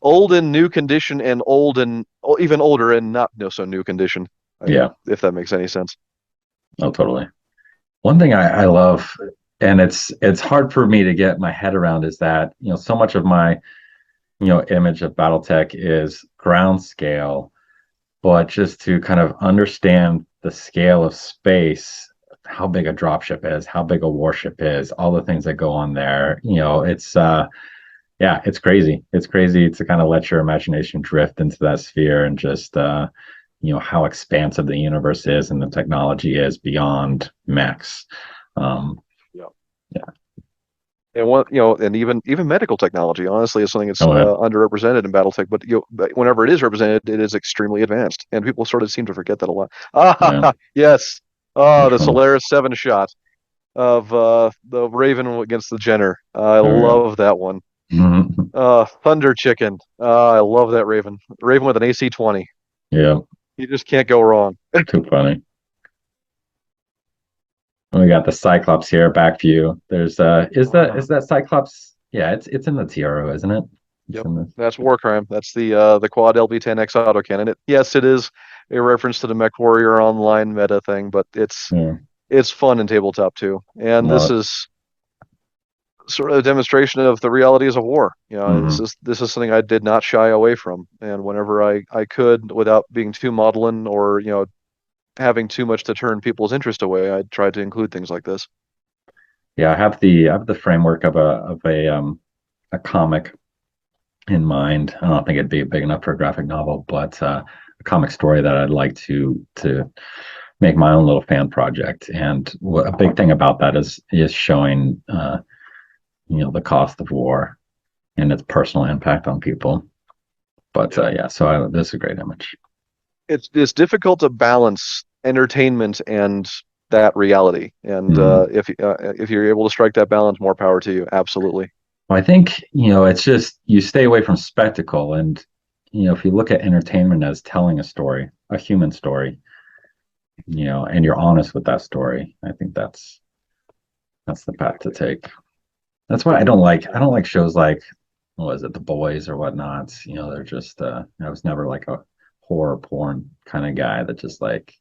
Old in new condition and old and even older and not no so new condition. Yeah, If that makes any sense. oh, totally. One thing I love, and it's hard for me to get my head around, is that so much of my image of BattleTech is ground scale, but just to kind of understand the scale of space, how big a dropship is, how big a warship is, all the things that go on there. It's yeah, it's crazy. It's crazy to kind of let your imagination drift into that sphere and just how expansive the universe is and the technology is beyond mechs. Um, Yeah. yeah. And and even medical technology, honestly, is something that's Oh yeah. underrepresented in BattleTech. But but whenever it is represented, it is extremely advanced, and people sort of seem to forget that a lot. Yeah. Ah, yes. Oh, Which the one? Solaris 7 shot of the Raven against the Jenner. I Oh love that one. yeah. Thunder Chicken. I love that Raven. Raven with an AC-20. Yeah. You just can't go wrong. Too funny. We got the Cyclops here, back view. There's is that Cyclops? Yeah, it's in the TRO, isn't it? It's Yep, in the that's War Crime. That's the quad LB-10X autocannon. Yes, it is a reference to the Mech Warrior Online meta thing, but yeah. it's fun in tabletop too. And Love this it. is sort of a demonstration of the realities of war. Hmm. This is something I did not shy away from. And whenever I could, without being too maudlin or having too much to turn people's interest away, I tried to include things like this. Yeah, I have the framework of a comic in mind. I don't think it'd be big enough for a graphic novel, but a comic story that I'd like to make my own little fan project. And a big thing about that is showing the cost of war and its personal impact on people. But Yeah. yeah, so this is a great image. It's difficult to balance entertainment and that reality. And Mhm. if you're able to strike that balance, more power to you. Absolutely. Well, I think it's just you stay away from spectacle, and if you look at entertainment as telling a story, a human story, and you're honest with that story, I think that's the path to take. That's why I don't like shows like what was it, The Boys or whatnot. They're just I was never like a horror porn kind of guy that just like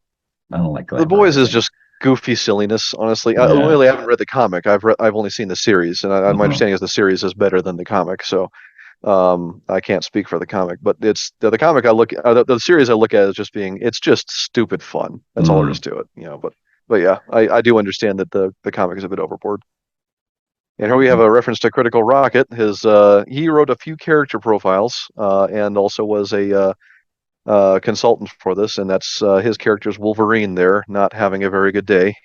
I don't like The Boys is glamorizing. just goofy silliness, honestly. I Yeah. really haven't read the comic. I've only seen the series, and my Hmm. understanding is the series is better than the comic. So I can't speak for the comic, but it's the comic I look the series I look at is just being it's just stupid fun. That's all there is Hmm. to it, but yeah, I do understand that the comic is a bit overboard. And here we have a reference to Critical Rocket. His he wrote a few character profiles and also was a consultant for this, and that's his character's Wolverine there, not having a very good day.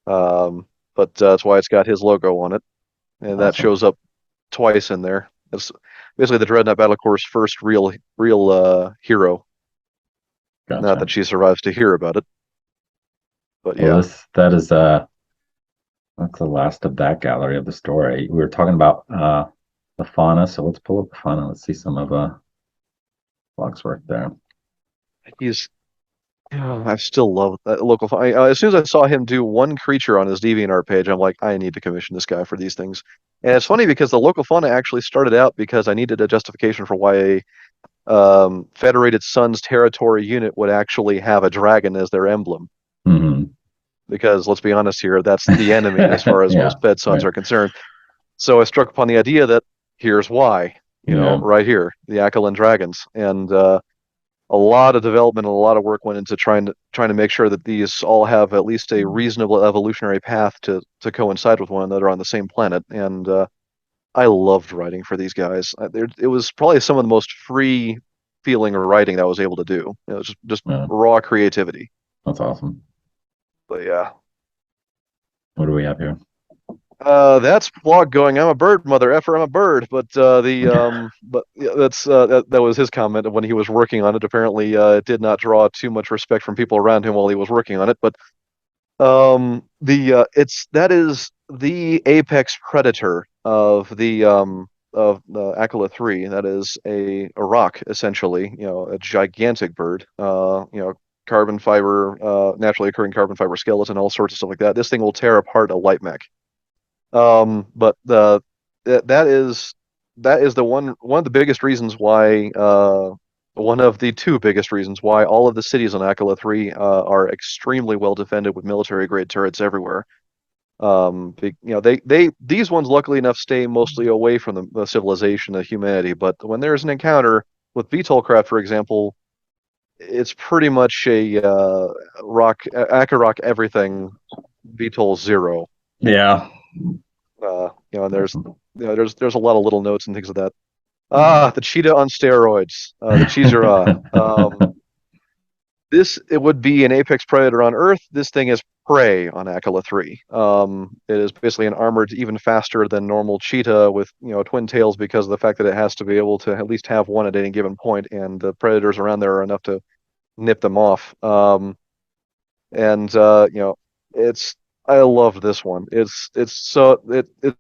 Um, but that's why it's got his logo on it, and that Awesome. shows up twice in there. It's basically the Dreadnought Battle Corps' first real hero. Not Gotcha. that she survives to hear about it, but Well, yeah, that's the last of that gallery of the story. We were talking about the fauna, so let's pull up the fauna. Let's see some of Locke's work there. he's. Yeah, I still love that local. As soon as I saw him do one creature on his DeviantArt page, I'm like, I need to commission this guy for these things. And it's funny because the local fauna actually started out because I needed a justification for why a Federated Suns territory unit would actually have a dragon as their emblem. Hmm. Because let's be honest here, that's the enemy as far as Yeah, most Fed Suns right. are concerned. So I struck upon the idea that here's why, Yeah. right here, the Aquilan dragons, and a lot of development and a lot of work went into trying to make sure that these all have at least a reasonable evolutionary path to coincide with one another on the same planet. And I loved writing for these guys. It was probably some of the most free feeling writing that I was able to do. It was just Yeah, raw creativity. that's awesome. But yeah, What do we have here? That's blog going. I'm a bird, mother effer. I'm a bird. But yeah, that was his comment when he was working on it. Apparently, it did not draw too much respect from people around him while he was working on it. But the it's that is the apex predator of the Akala 3. That is a rock essentially. A gigantic bird. Carbon fiber, naturally occurring carbon fiber skeleton, all sorts of stuff like that. This thing will tear apart a light mech. But that is the one of the biggest reasons why one of the two biggest reasons why all of the cities on Akala 3 are extremely well defended with military grade turrets everywhere. They these ones luckily enough stay mostly away from the civilization of humanity, but when there's an encounter with VTOL craft, for example, it's pretty much a rock Akarock everything VTOL 0. Yeah. And there's a lot of little notes and things like that. Ah, the cheetah on steroids, the Chizura. It would be an apex predator on Earth. This thing is prey on Akala 3. It is basically an armored even faster than normal cheetah with twin tails because of the fact that it has to be able to at least have one at any given point, and the predators around there are enough to nip them off. And it's I love this one. It's a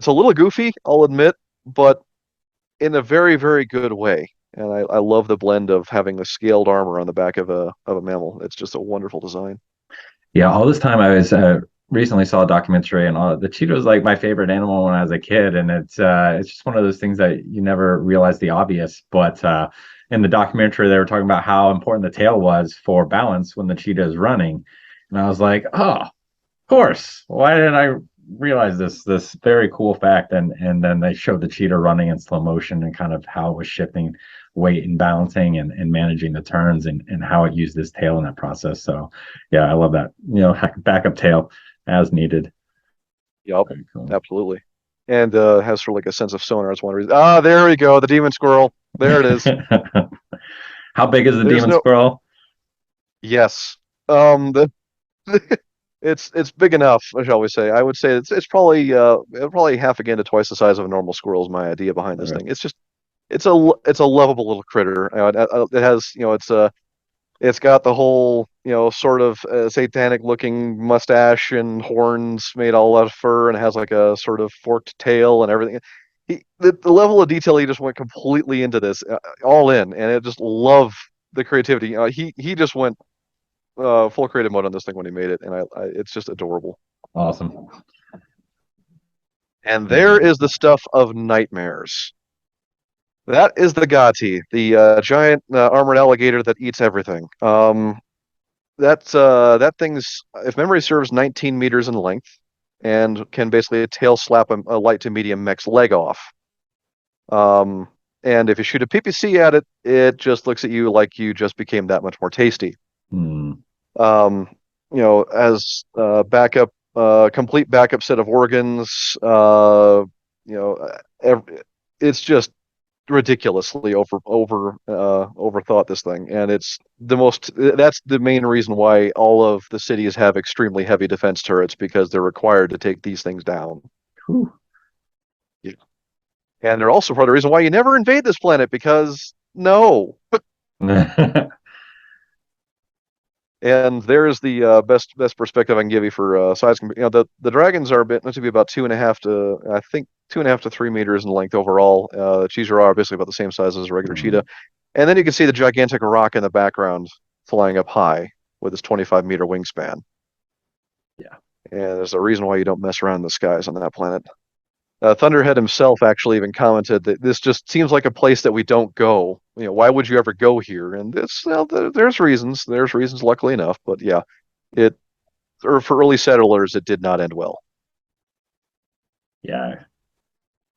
little goofy, I'll admit, but in a very, very good way. And I love the blend of having the scaled armor on the back of a mammal. It's just a wonderful design. Yeah, all this time I was recently saw a documentary, and the cheetah was like my favorite animal when I was a kid, and it's just one of those things that you never realize the obvious. But in the documentary, they were talking about how important the tail was for balance when the cheetah is running, and I was like, oh, of course. Why didn't I realize this very cool fact? And then they showed the cheetah running in slow motion and kind of how it was shifting weight and balancing and managing the turns and how it used this tail in that process. So yeah, I love that. Backup tail as needed. Yup, Very cool. absolutely. And has sort of like a sense of sonar is one reason. Ah, there we go. The demon squirrel. There it is. How big is the There's demon no squirrel? yes. The it's big enough, shall we say? I would say it's probably half again to twice the size of a normal squirrel is my idea behind this thing. It's a lovable little critter. It has it's got the whole sort of satanic looking mustache and horns made all out of fur, and it has like a sort of forked tail and everything. The level of detail he just went completely into this, all in, and I just love the creativity. He just went full creative mode on this thing when he made it, and it's just adorable. Awesome. And there is the stuff of nightmares. That is the Gati, the giant armored alligator that eats everything. That thing's, if memory serves, 19 meters in length, and can basically tail slap a light to medium mech's leg off. Um, and if you shoot a PPC at it, it just looks at you like you just became that much more tasty. Hmm. Um, as complete backup set of organs. You know, it's just ridiculously overthought this thing, and it's the most. That's the main reason why all of the cities have extremely heavy defense turrets because they're required to take these things down. Whew. Yeah. And they're also part of the reason why you never invade this planet because no. And there's the best perspective I can give you for size. The dragons are meant to be about 2.5 to 3 meters in length overall. Cheezer are basically about the same size as a regular Hmm. cheetah. And then you can see the gigantic rock in the background flying up high with its 25-meter wingspan. Yeah. And there's a reason why you don't mess around in the skies on that planet. Thunderhead himself actually even commented that this just seems like a place that we don't go. Why would you ever go here? And there's reasons. There's reasons, luckily enough. But yeah, it or for early settlers, it did not end well. Yeah.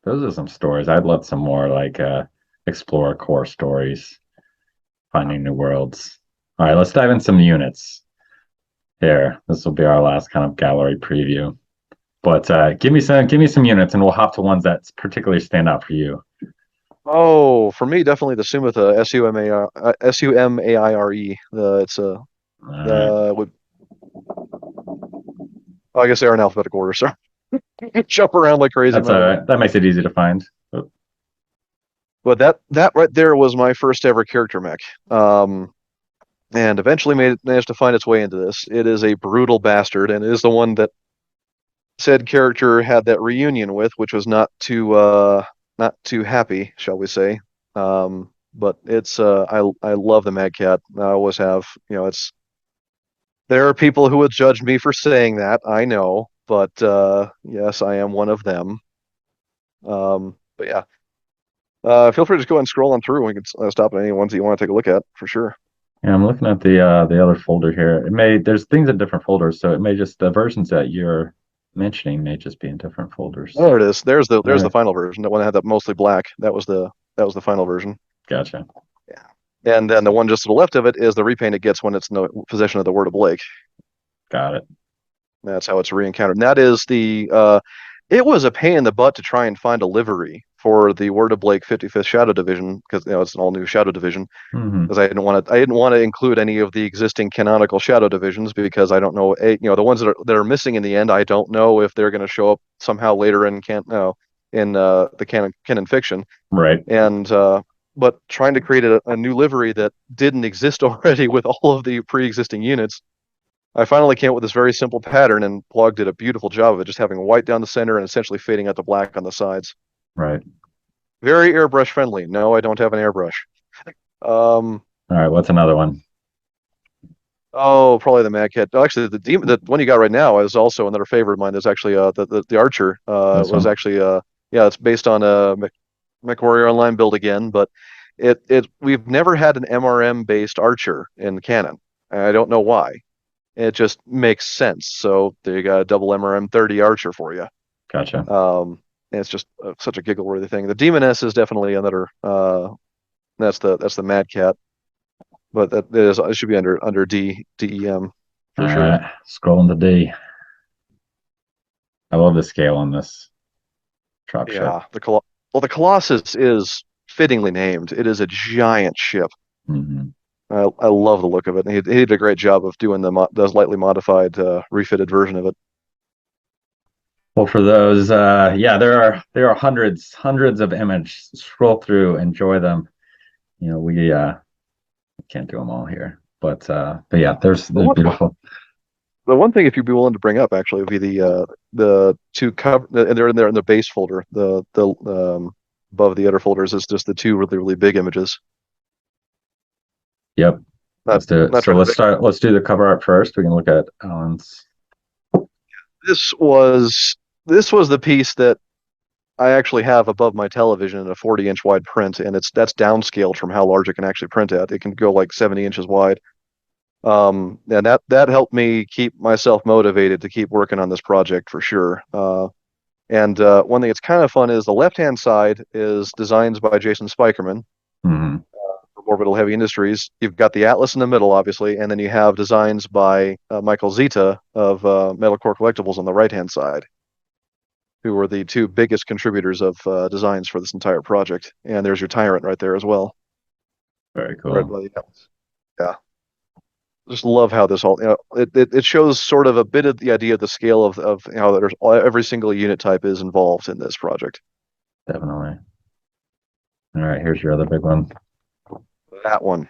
Those are some stories. I'd love some more like explore core stories, finding new worlds. All right, let's dive in some units here. This will be our last kind of gallery preview. But give me some units, and we'll hop to ones that particularly stand out for you. Oh, for me, definitely the Sumatha Sumaire. It's a All right. the would. Oh, I guess they are in alphabetical order. Sorry. jump around like crazy, That's by all the way. right. That makes it easy to find. Oh, But that right there was my first ever character mech. And eventually managed to find its way into this. It is a brutal bastard, and it is the one that said character had that reunion with, which was not too happy, shall we say. But it's I love the Mad Cat. I always have. It's there are people who would judge me for saying that. I know, but yes, I am one of them. But yeah, feel free to just go and scroll on through. We can stop at any ones that you want to take a look at for sure. yeah, I'm looking at the other folder here. There's things in different folders, so it may just the versions that you're mentioning may just be in different folders. There it is. All There's the right, final version. The one that had that mostly black. That was the final version. gotcha. Yeah. And then the one just to the left of it is the repaint it gets when it's in the possession of the Word of Blake. Got it. That's how it's re-encountered. And that is it was a pain in the butt to try and find a livery for the Word of Blake 55th Shadow Division because it's an all new Shadow Division. Hmm. Because I didn't want to include any of the existing canonical Shadow Divisions because I don't know, the ones that are missing in the end. I don't know if they're going to show up somehow later in the canon fiction. Right. And but trying to create a new livery that didn't exist already with all of the pre-existing units, I finally came up with this very simple pattern, and Plog did a beautiful job of it, just having white down the center and essentially fading out the black on the sides. Right. Very airbrush friendly. No, I don't have an airbrush. Um, All right. What's another one? oh, probably the Mad Cat. Actually, the one you got right now is also another favorite of mine. Is actually the Archer. This Was one. actually yeah, it's based on a MechWarrior Online build again, but we've never had an MRM based Archer in canon. I don't know why. It just makes sense. So there you got a double MRM 30 Archer for you. Gotcha. And it's just such a giggle worthy thing. The Demoness is definitely another. That's the Mad Cat, but it should be under DEM for All sure. right. Scrolling to D. I love the scale on this drop ship. Yeah, the Colossus is fittingly named. It is a giant ship. Hmm. I love the look of it. And he did a great job of doing the slightly modified, refitted version of it. Well, for those, yeah, there are hundreds of images. Scroll through, enjoy them. We can't do them all here, but yeah, The there's one, beautiful. the one thing, if you'd be willing to bring up, actually, would be the two cover, and they're in there in the base folder. The above the other folders is just the two really really big images. Yep, Not let's do it. not So trying to let's make start. Let's do the cover art first. We can look at Alan's. this was this was the piece that I actually have above my television in a 40-inch wide print, and that's downscaled from how large it can actually print at. It can go like 70 inches wide. And that helped me keep myself motivated to keep working on this project for sure. And one thing that's kind of fun is the left-hand side is designs by Jason Spikerman Hmm. for Orbital Heavy Industries. You've got the Atlas in the middle, obviously, and then you have designs by Michael Zita of Metalcore Collectibles on the right-hand side, who were the two biggest contributors of designs for this entire project. And there's your Tyrant right there as well. Very Right cool. by the Atlas. Yeah. Just love how this all it shows sort of a bit of the idea of the scale of how there's every single unit type is involved in this project. Definitely. All right, here's your other big one. That one.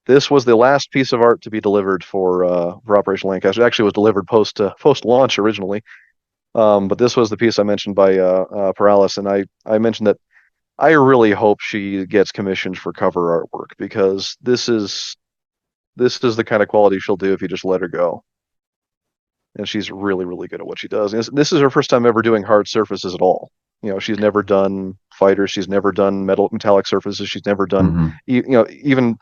This was the last piece of art to be delivered for Operation Lancaster. It actually was delivered post launch originally, but this was the piece I mentioned by Paralis, and I mentioned that I really hope she gets commissioned for cover artwork because this is the kind of quality she'll do if you just let her go. And she's really, really good at what she does. And this is her first time ever doing hard surfaces at all. She's never done fighters. She's never done metallic surfaces. She's never done, Hmm. even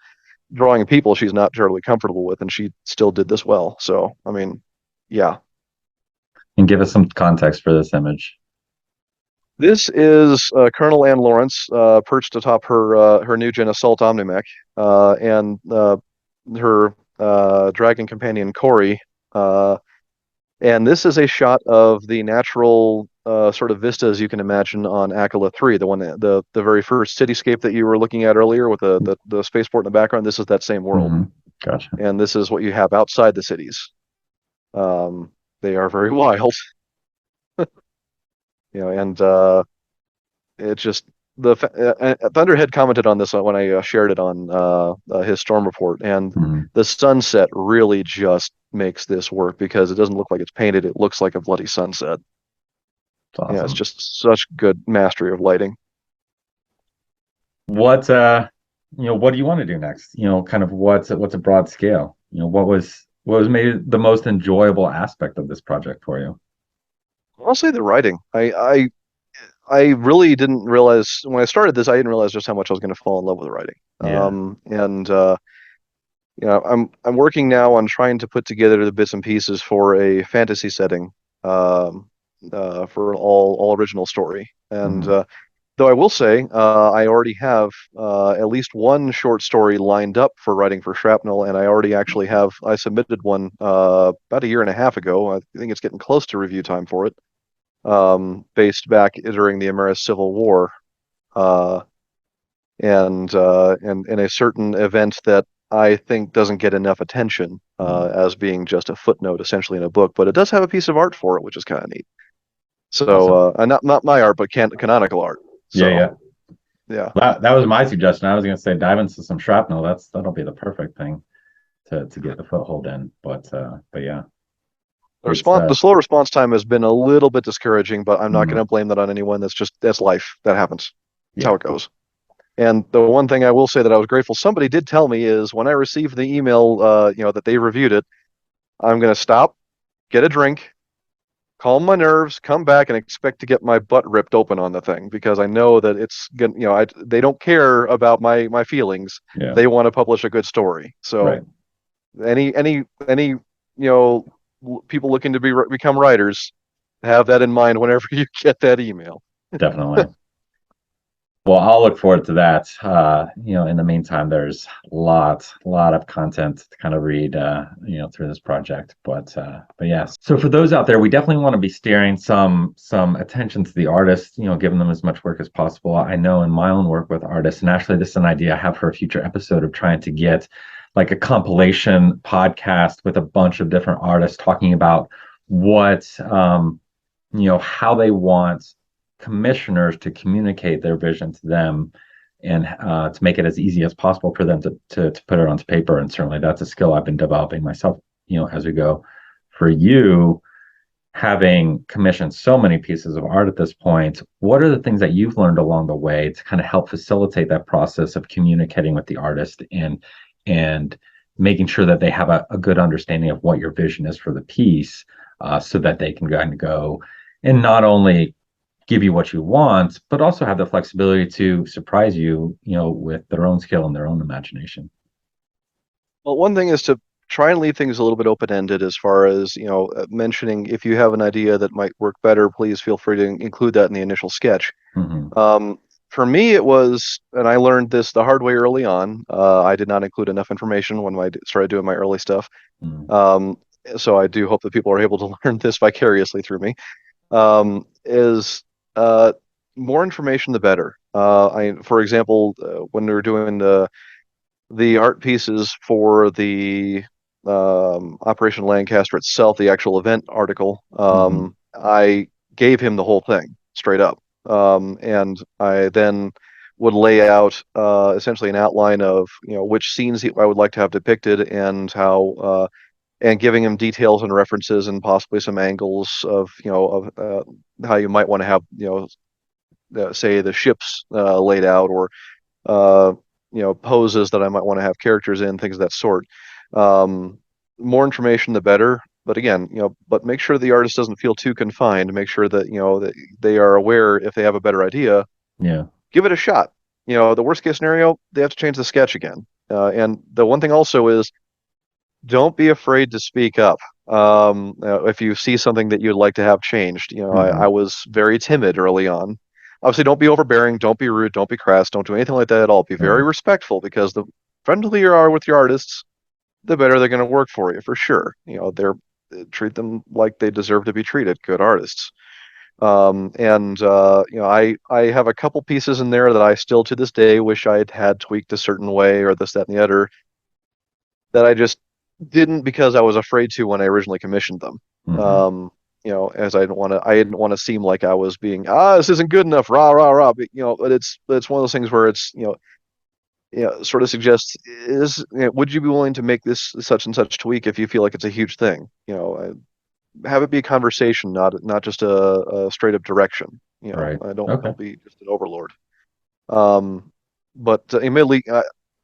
drawing people she's not terribly comfortable with, and she still did this well. So, I mean, yeah. And give us some context for this image. This is Colonel Ann Lawrence perched atop her new gen assault Omnimech, and her dragon companion Corey. And this is a shot of the natural sort of vistas you can imagine on Akila 3, the very first cityscape that you were looking at earlier with the spaceport in the background. This is that same world, Hmm. Gotcha. and this is what you have outside the cities. They are very wild. and it just Thunderhead commented on this when I shared it on his storm report, and Mhm. the sunset really just makes this work because it doesn't look like it's painted; it looks like a bloody sunset. It's Yeah, it's awesome. just such good mastery of lighting. What what do you want to do next? Kind of what's a broad scale? What was maybe the most enjoyable aspect of this project for you? I'll say the writing. I really didn't realize when I started this. I didn't realize just how much I was going to fall in love with the writing. Yeah. And I'm working now on trying to put together the bits and pieces for a fantasy setting, um, for all original story. And Hmm. though I will say, I already have at least one short story lined up for writing for Shrapnel, and I already actually have. I submitted one about a year and a half ago. I think it's getting close to review time for it. Based back during the American Civil War, uh, and in a certain event that I think doesn't get enough attention as being just a footnote essentially in a book, but it does have a piece of art for it, which is kind of neat. So, Awesome. not my art, but canonical art. Yeah, So, yeah. yeah. That was my suggestion. I was going to say dive into some shrapnel. That'll be the perfect thing to get the foothold in. But yeah, it's The slow response time has been a little bit discouraging, but I'm not going mm, to blame that on anyone. That's life. That happens. That's how yeah, it goes. And the one thing I will say that I was grateful somebody did tell me is when I received the email, that they reviewed it, I'm going to stop, get a drink, calm my nerves, come back, and expect to get my butt ripped open on the thing because I know that it's gonna, they don't care about my feelings. yeah, They want to publish a good story. So right, any people looking to become writers, have that in mind whenever you get that email. definitely. Well, I'll look forward to that. In the meantime, there's lot of content to kind of read, through this project. But yes. So for those out there, we definitely want to be steering some attention to the artists, giving them as much work as possible. I know in my own work with artists, and actually this is an idea I have for a future episode of trying to get like a compilation podcast with a bunch of different artists talking about what how they want commissioners to communicate their vision to them and to make it as easy as possible for them to put it onto paper. And certainly that's a skill I've been developing myself, as we go. For you, having commissioned so many pieces of art at this point, what are the things that you've learned along the way to kind of help facilitate that process of communicating with the artist and making sure that they have a good understanding of what your vision is for the piece, so that they can kind of go and not only give you what you want, but also have the flexibility to surprise you, with their own skill and their own imagination. Well, one thing is to try and leave things a little bit open-ended as far as, mentioning if you have an idea that might work better, please feel free to include that in the initial sketch. Hmm. Um, for me, it was, and I learned this the hard way early on. I did not include enough information when I started doing my early stuff. Hmm. Um, so I do hope that people are able to learn this vicariously through me. Is more information the better. For example, when we were doing the art pieces for the Operation Lancaster itself, the actual event article, Hmm. I gave him the whole thing straight up. And I then would lay out essentially an outline of which scenes I would like to have depicted and how and giving him details and references and possibly some angles of how you might want to have say the ships laid out or uh, poses that I might want to have characters in, things of that sort. Um, More information, the better. But again, but make sure the artist doesn't feel too confined. Make sure that that they are aware if they have a better idea, Yeah. give it a shot. The worst case scenario, they have to change the sketch again. And the one thing also is don't be afraid to speak up. If you see something that you'd like to have changed, I Hmm. was very timid early on. Obviously, don't be overbearing, don't be rude, don't be crass, don't do anything like that at all. Be very Yeah. respectful because the friendlier you are with your artists, the better they're going to work for you for sure. They're treat them like they deserve to be treated. Good artists. And I have a couple pieces in there that I still to this day wish I had tweaked a certain way or this, that, and the other that I just didn't because I was afraid to when I originally commissioned them. Hmm. Um, as I didn't want to seem like I was being, this isn't good enough, rah rah rah. But it's one of those things where it's, sort of suggests, would you be willing to make this such and such tweak if you feel like it's a huge thing? Have it be a conversation, not just a straight up direction. Right. I don't Okay. don't be just an overlord. Um, but admittedly,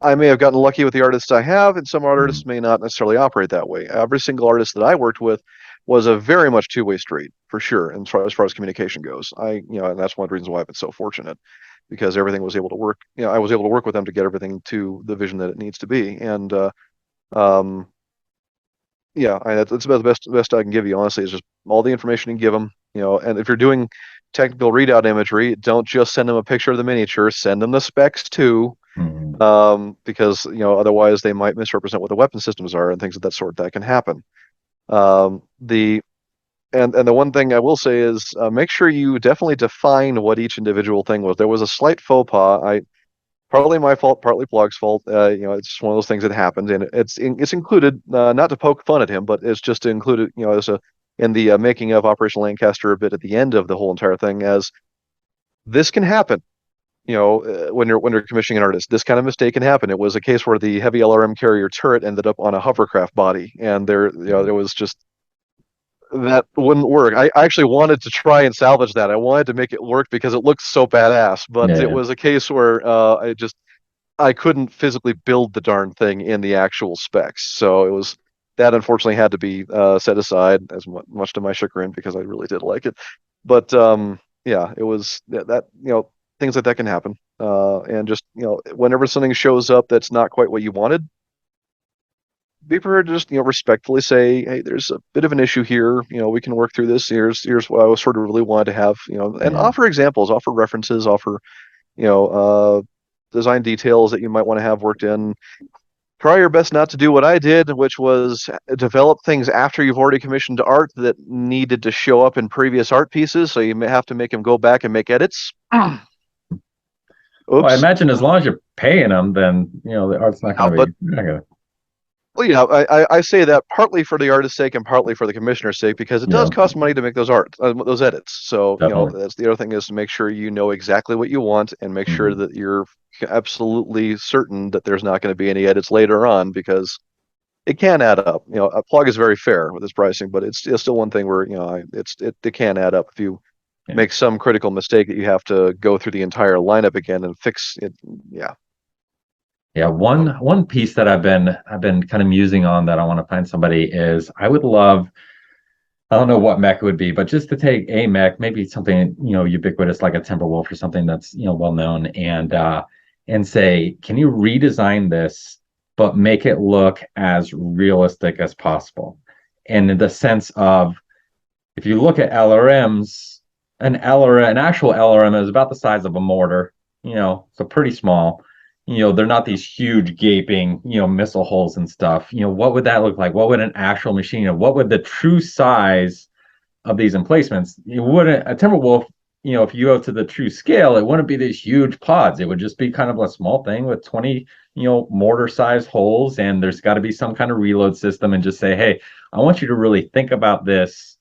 I may have gotten lucky with the artists I have, and some Mhm. artists may not necessarily operate that way. Every single artist that I worked with was a very much two-way street, for sure, and as far as communication goes. And that's one of the reasons why I've been so fortunate, because everything was able to work. I was able to work with them to get everything to the vision that it needs to be, and um, yeah, that's about the best I can give you. Honestly, is just all the information you can give them. And if you're doing technical readout imagery, don't just send them a picture of the miniature. Send them the specs too, Mhm. because otherwise they might misrepresent what the weapon systems are and things of that sort. That can happen. The and the one thing I will say is, make sure you definitely define what each individual thing was. There was a slight faux pas. Partly my fault, partly Plog's fault. It's just one of those things that happened, and it's included, not to poke fun at him, but it's just to include it, as a in the making of Operation Lancaster a bit at the end of the whole entire thing, as this can happen. When you're commissioning an artist, this kind of mistake can happen. It was a case where the heavy LRM carrier turret ended up on a hovercraft body, and there was just, that wouldn't work. I actually wanted to try and salvage that. I wanted to make it work because it looked so badass, but Yeah. it Yeah. was a case where I couldn't physically build the darn thing in the actual specs. So it was that, unfortunately, had to be set aside, as much to my chagrin, because I really did like it. But yeah, it was that things like that can happen. And just whenever something shows up that's not quite what you wanted, be prepared to just respectfully say, hey, there's a bit of an issue here. We can work through this. Here's what I was sort of really wanted to have. And Yeah. offer examples, offer references, offer you know design details that you might want to have worked in. Try your best not to do what I did, which was develop things after you've already commissioned art that needed to show up in previous art pieces, so you may have to make them go back and make edits. Well, I Oops. imagine as long as you're paying them, then the art's not Yeah, going to but be. Not gonna, well, I say that partly for the artist's sake and partly for the commissioner's sake, because it does yeah, cost money to make those edits. So definitely. that's the other thing, is to make sure you know exactly what you want, and make sure Mhm. that you're absolutely certain that there's not going to be any edits later on, because it can add up. A plug is very fair with its pricing, but it's still one thing where it can add up if you Yeah. make some critical mistake that you have to go through the entire lineup again and fix it. Yeah. Yeah, one piece that I've been kind of musing on that I want to find somebody is I would love, I don't know what mech it would be, but just to take a mech, maybe something, ubiquitous like a Timberwolf or something that's, well known, and say, can you redesign this but make it look as realistic as possible? And in the sense of, if you look at LRMs, an actual LRM is about the size of a mortar, so pretty small. They're not these huge gaping, missile holes and stuff. What would that look like? What would an actual machine, what would the true size of these emplacements? You wouldn't, a Timberwolf, if you go to the true scale, it wouldn't be these huge pods. It would just be kind of a small thing with 20, mortar size holes. And there's got to be some kind of reload system, and just say, hey, I want you to really think about this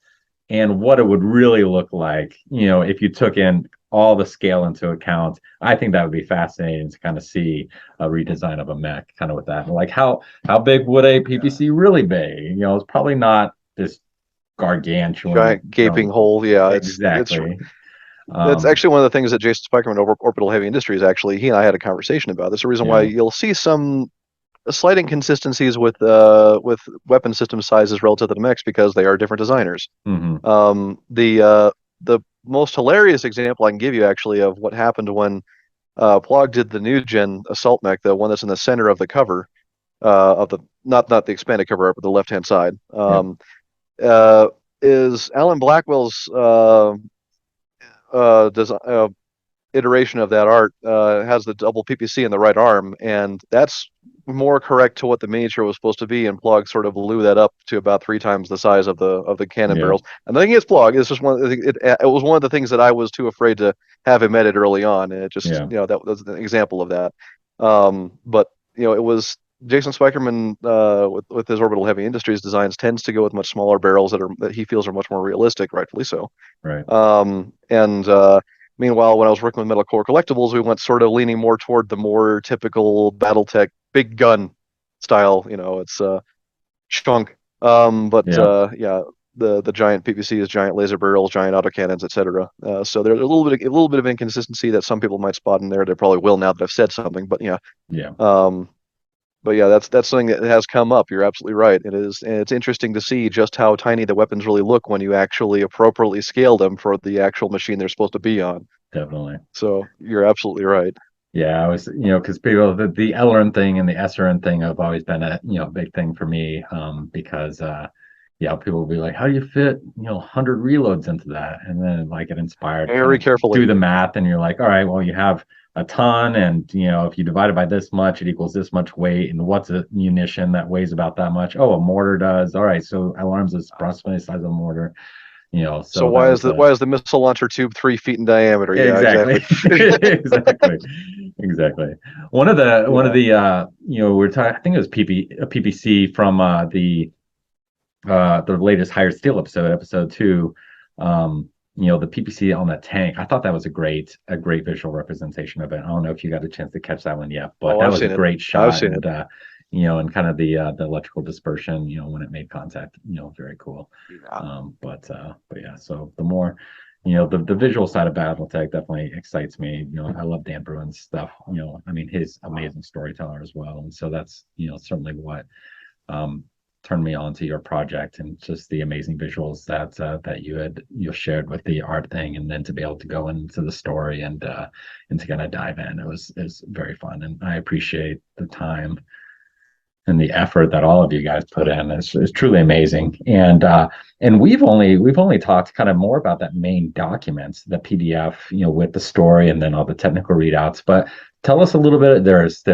and what it would really look like, if you took in all the scale into account. I think that would be fascinating to kind of see a redesign of a mech, kind of with that. Like how big would a Yeah. PPC really be? It's probably not this gargantuan, Giant gaping hole. Yeah, exactly. that's Um, actually one of the things that Jason Spikerman over Orbital Heavy Industries, actually, he and I had a conversation about. That's the reason why yeah. you'll see some slight inconsistencies with weapon system sizes relative to the mechs, because they are different designers. Hmm. The most hilarious example I can give you, actually, of what happened when Plog did the new gen assault mech, the one that's in the center of the cover, of the not the expanded cover art, but the left hand side, Yeah. uh, is Alan Blackwell's design, iteration of that art, has the double PPC in the right arm, and that's more correct to what the miniature was supposed to be. And Plug sort of blew that up to about 3 times the size of the cannon Yeah. barrels. And the thing is, Plug, it's just one. It was one of the things that I was too afraid to have him edit early on, and it just Yeah. that was an example of that. But it was Jason Spikerman, with his Orbital Heavy Industries designs, tends to go with much smaller barrels that he feels are much more realistic, rightfully so. Right. And meanwhile, when I was working with Metal Core Collectibles, we went sort of leaning more toward the more typical BattleTech big gun style. It's chunk. But Yeah. yeah, the giant PPCs, giant laser barrels, giant autocannons, etc. So there's a little bit of inconsistency that some people might spot in there. They probably will now that I've said something. But yeah. Yeah. Um, but yeah, that's something that has come up. You're absolutely right. It is, and it's interesting to see just how tiny the weapons really look when you actually appropriately scale them for the actual machine they're supposed to be on. Definitely. So you're absolutely right. Yeah, I was, because people, the LRN thing and the SRN thing have always been a, big thing for me, because, yeah, people will be like, how do you fit, 100 reloads into that? And then like it inspired kind Very of do carefully. the math and you're like, all right, well, you have a ton and, if you divide it by this much, it equals this much weight. And what's a munition that weighs about that much? Oh, a mortar does. All right. So alarms is approximately the size of a mortar, So so that why is was the a, why is the missile launcher tube 3 feet in diameter? Yeah, exactly. exactly. Exactly. Exactly. One of the Yeah. we're talking, I think it was a PPC from the latest Higher Steel episode 2. The PPC on the tank. I thought that was a great visual representation of it. I don't know if you got a chance to catch that one yet, but Oh, that I've was a seen it. great I've shot seen it. and kind of the electrical dispersion, when it made contact, very cool. Yeah. But yeah, so the more, the visual side of BattleTech definitely excites me. I love Dan Bruin's stuff. I mean, his amazing storyteller as well, and so that's certainly what um, turned me on to your project and just the amazing visuals that you shared with the art thing, and then to be able to go into the story and to kind of dive in. It was very fun, and I appreciate the time and the effort that all of you guys put in. It's truly amazing. And we've only talked kind of more about that main document, the PDF, with the story and then all the technical readouts. But tell us a little bit. There's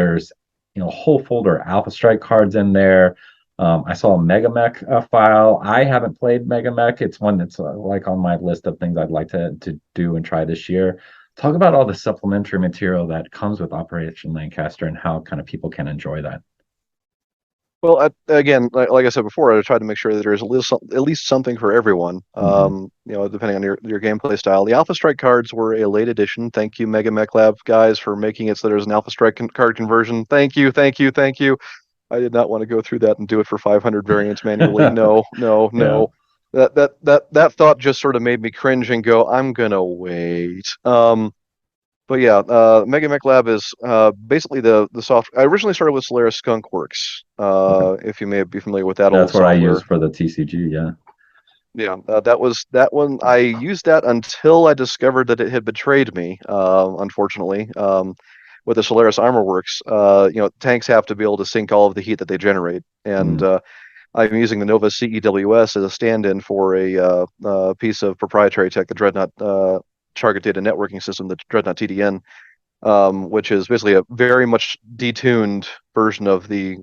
a whole folder of Alpha Strike cards in there. I saw a MegaMech file. I haven't played MegaMech. It's one that's like on my list of things I'd like to do and try this year. Talk about all the supplementary material that comes with Operation Lancaster and how kind of people can enjoy that. Well, again, like I said before, I tried to make sure that there's at least something for everyone. Hmm. Depending on your gameplay style. The Alpha Strike cards were a late addition. Thank you, MegaMekLab guys, for making it so there's an Alpha Strike card conversion. Thank you, thank you, thank you. I did not want to go through that and do it for 500 variants manually. No, no, Yeah. no. That thought just sort of made me cringe and go, I'm gonna wait. But yeah, MegaMekLab is basically the software. I originally started with Solaris Skunkworks, Okay. if you may be familiar with that old That's what I use software. for the TCG. Yeah. Yeah, that was that one. I used that until I discovered that it had betrayed me. Unfortunately, with the Solaris Armor Works, tanks have to be able to sink all of the heat that they generate, and Mm, I'm using the Nova CEWS as a stand-in for a piece of proprietary tech, the Dreadnought Target Data Networking System, the Dreadnought TDN, which is basically a very much detuned version of the,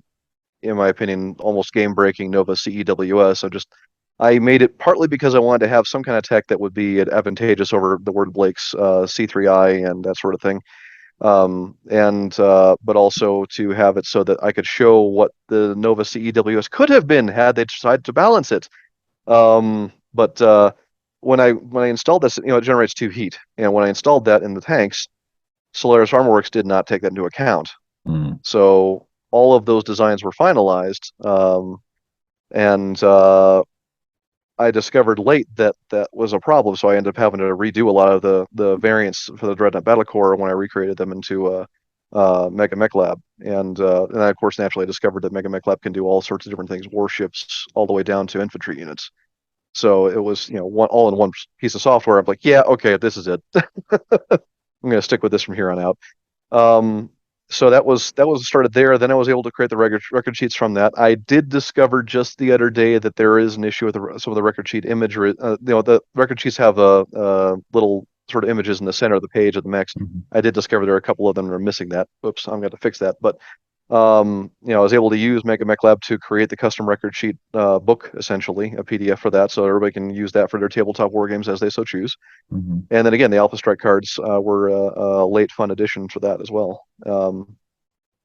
in my opinion, almost game-breaking Nova CEWS. So I made it partly because I wanted to have some kind of tech that would be advantageous over the Word Blake's C3I and that sort of thing. And but also to have it so that I could show what the Nova CEWS could have been had they decided to balance it. But when I installed this, it generates 2 heat, and when I installed that in the tanks, Solaris Armorworks did not take that into account. mm. So all of those designs were finalized, and I discovered late that that was a problem. So I ended up having to redo a lot of the variants for the Dreadnought Battlecore when I recreated them into MegaMekLab. And I, of course, naturally discovered that MegaMekLab can do all sorts of different things, warships all the way down to infantry units. So it was, one all in one piece of software. I'm like, yeah, okay, this is it. I'm going to stick with this from here on out. Um, so that was started there. Then I was able to create the record sheets from that. I did discover just the other day that there is an issue with some of the record sheet imagery. The record sheets have little sort of images in the center of the page of the mechs. Mhm. I did discover there are a couple of them that are missing that. Oops, I'm going to fix that. But I was able to use MegaMekLab to create the custom record sheet book, essentially a PDF for that, so everybody can use that for their tabletop war games as they so choose. Mhm. And then again, the Alpha Strike cards were a late fun addition for that as well.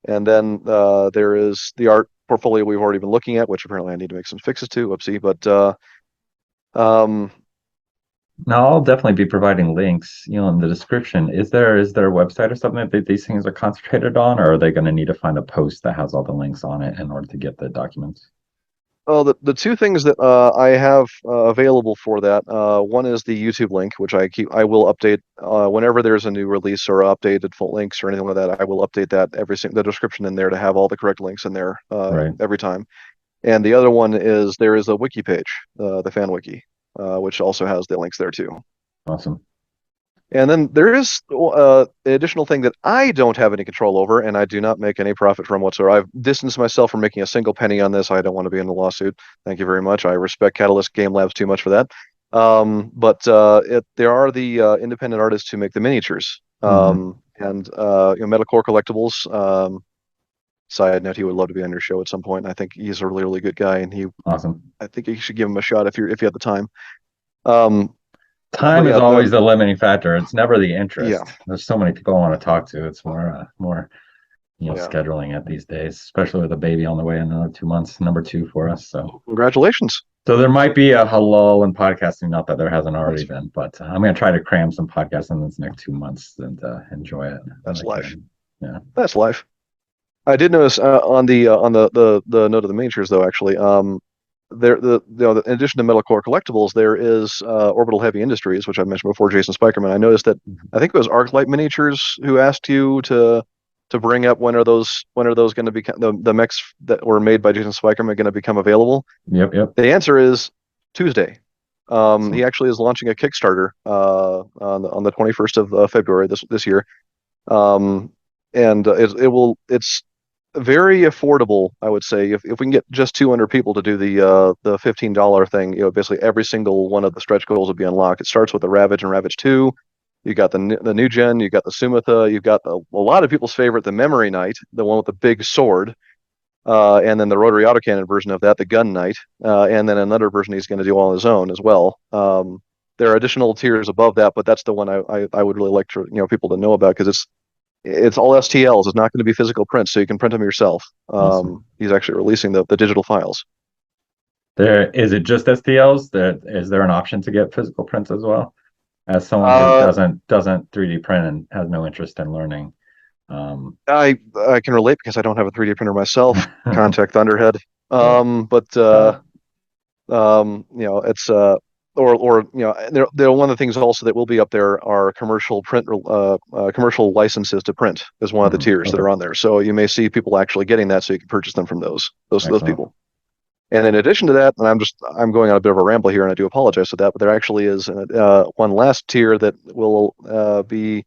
And then there is the art portfolio we've already been looking at, which apparently I need to make some fixes to. Whoopsie, but um, Now I'll definitely be providing links, in the description. Is there a website or something that these things are concentrated on, or are they going to need to find a post that has all the links on it in order to get the documents? well, the two things that I have available for that, one is the YouTube link, which I will update whenever there's a new release or updated full links or anything like that. I will update that the description in there to have all the correct links in there Right. every time. And the other one is there is a wiki page, the fan wiki, which also has the links there too. Awesome. And then there is an additional thing that I don't have any control over, and I do not make any profit from whatsoever. I've distanced myself from making a single penny on this. I don't want to be in a lawsuit. Thank you very much. I respect Catalyst Game Labs too much for that. But there are the independent artists who make the miniatures. Hmm. And Metalcore Collectibles. Side note, he would love to be on your show at some point. And I think he's a really, really good guy, and Awesome. I think you should give him a shot if you have the time. Um, but Time is yeah, always the limiting factor. It's never the yeah, interest. There's so many people I want to talk to. It's more yeah. scheduling it these days, especially with a baby on the way in another 2 months, number two for us. Congratulations. So there might be a lull in podcasting, not that there hasn't already That's been, but I'm going to try to cram some podcasts in this next 2 months and enjoy it when that's I life. can. Yeah. That's life. I did notice on the note of the miniatures though, actually, in addition to Metalcore Collectibles, there is Orbital Heavy Industries, which I mentioned before, Jason Spikerman. I noticed that I think it was Arclight Miniatures who asked you to bring up when are those going to become the mechs that were made by Jason Spikerman going to become available. Yep. Yep. The answer is Tuesday. He Awesome. actually is launching a Kickstarter on the 21st of February this year, um, and it's very affordable, I would say. If we can get just 200 people to do the $15 thing, basically every single one of the stretch goals will be unlocked. It starts with the Ravage and Ravage 2. You got the new gen, you got the Sumatha, you've got a lot of people's favorite, the Memory Knight, the one with the big sword, and then the rotary autocannon version of that, the Gun Knight, and then another version he's going to do on his own as well. There are additional tiers above that, but that's the one I would really like to people to know about because it's all STLs. It's not going to be physical prints, so you can print them yourself. Awesome. He's actually releasing the digital files. There is it just STLs? Is there an option to get physical prints as well? As someone who Uh, doesn't 3D print and has no interest in learning. I can relate because I don't have a 3D printer myself. Contact Thunderhead. Yeah. But Uh, it's one of the things also that will be up there are commercial licenses to print is one of the tiers that okay. are on there. So you may see people actually getting that, so you can purchase them from those Excellent. people. And in addition to that, and I'm going on a bit of a ramble here, and I do apologize for that, but there actually is one last tier that will be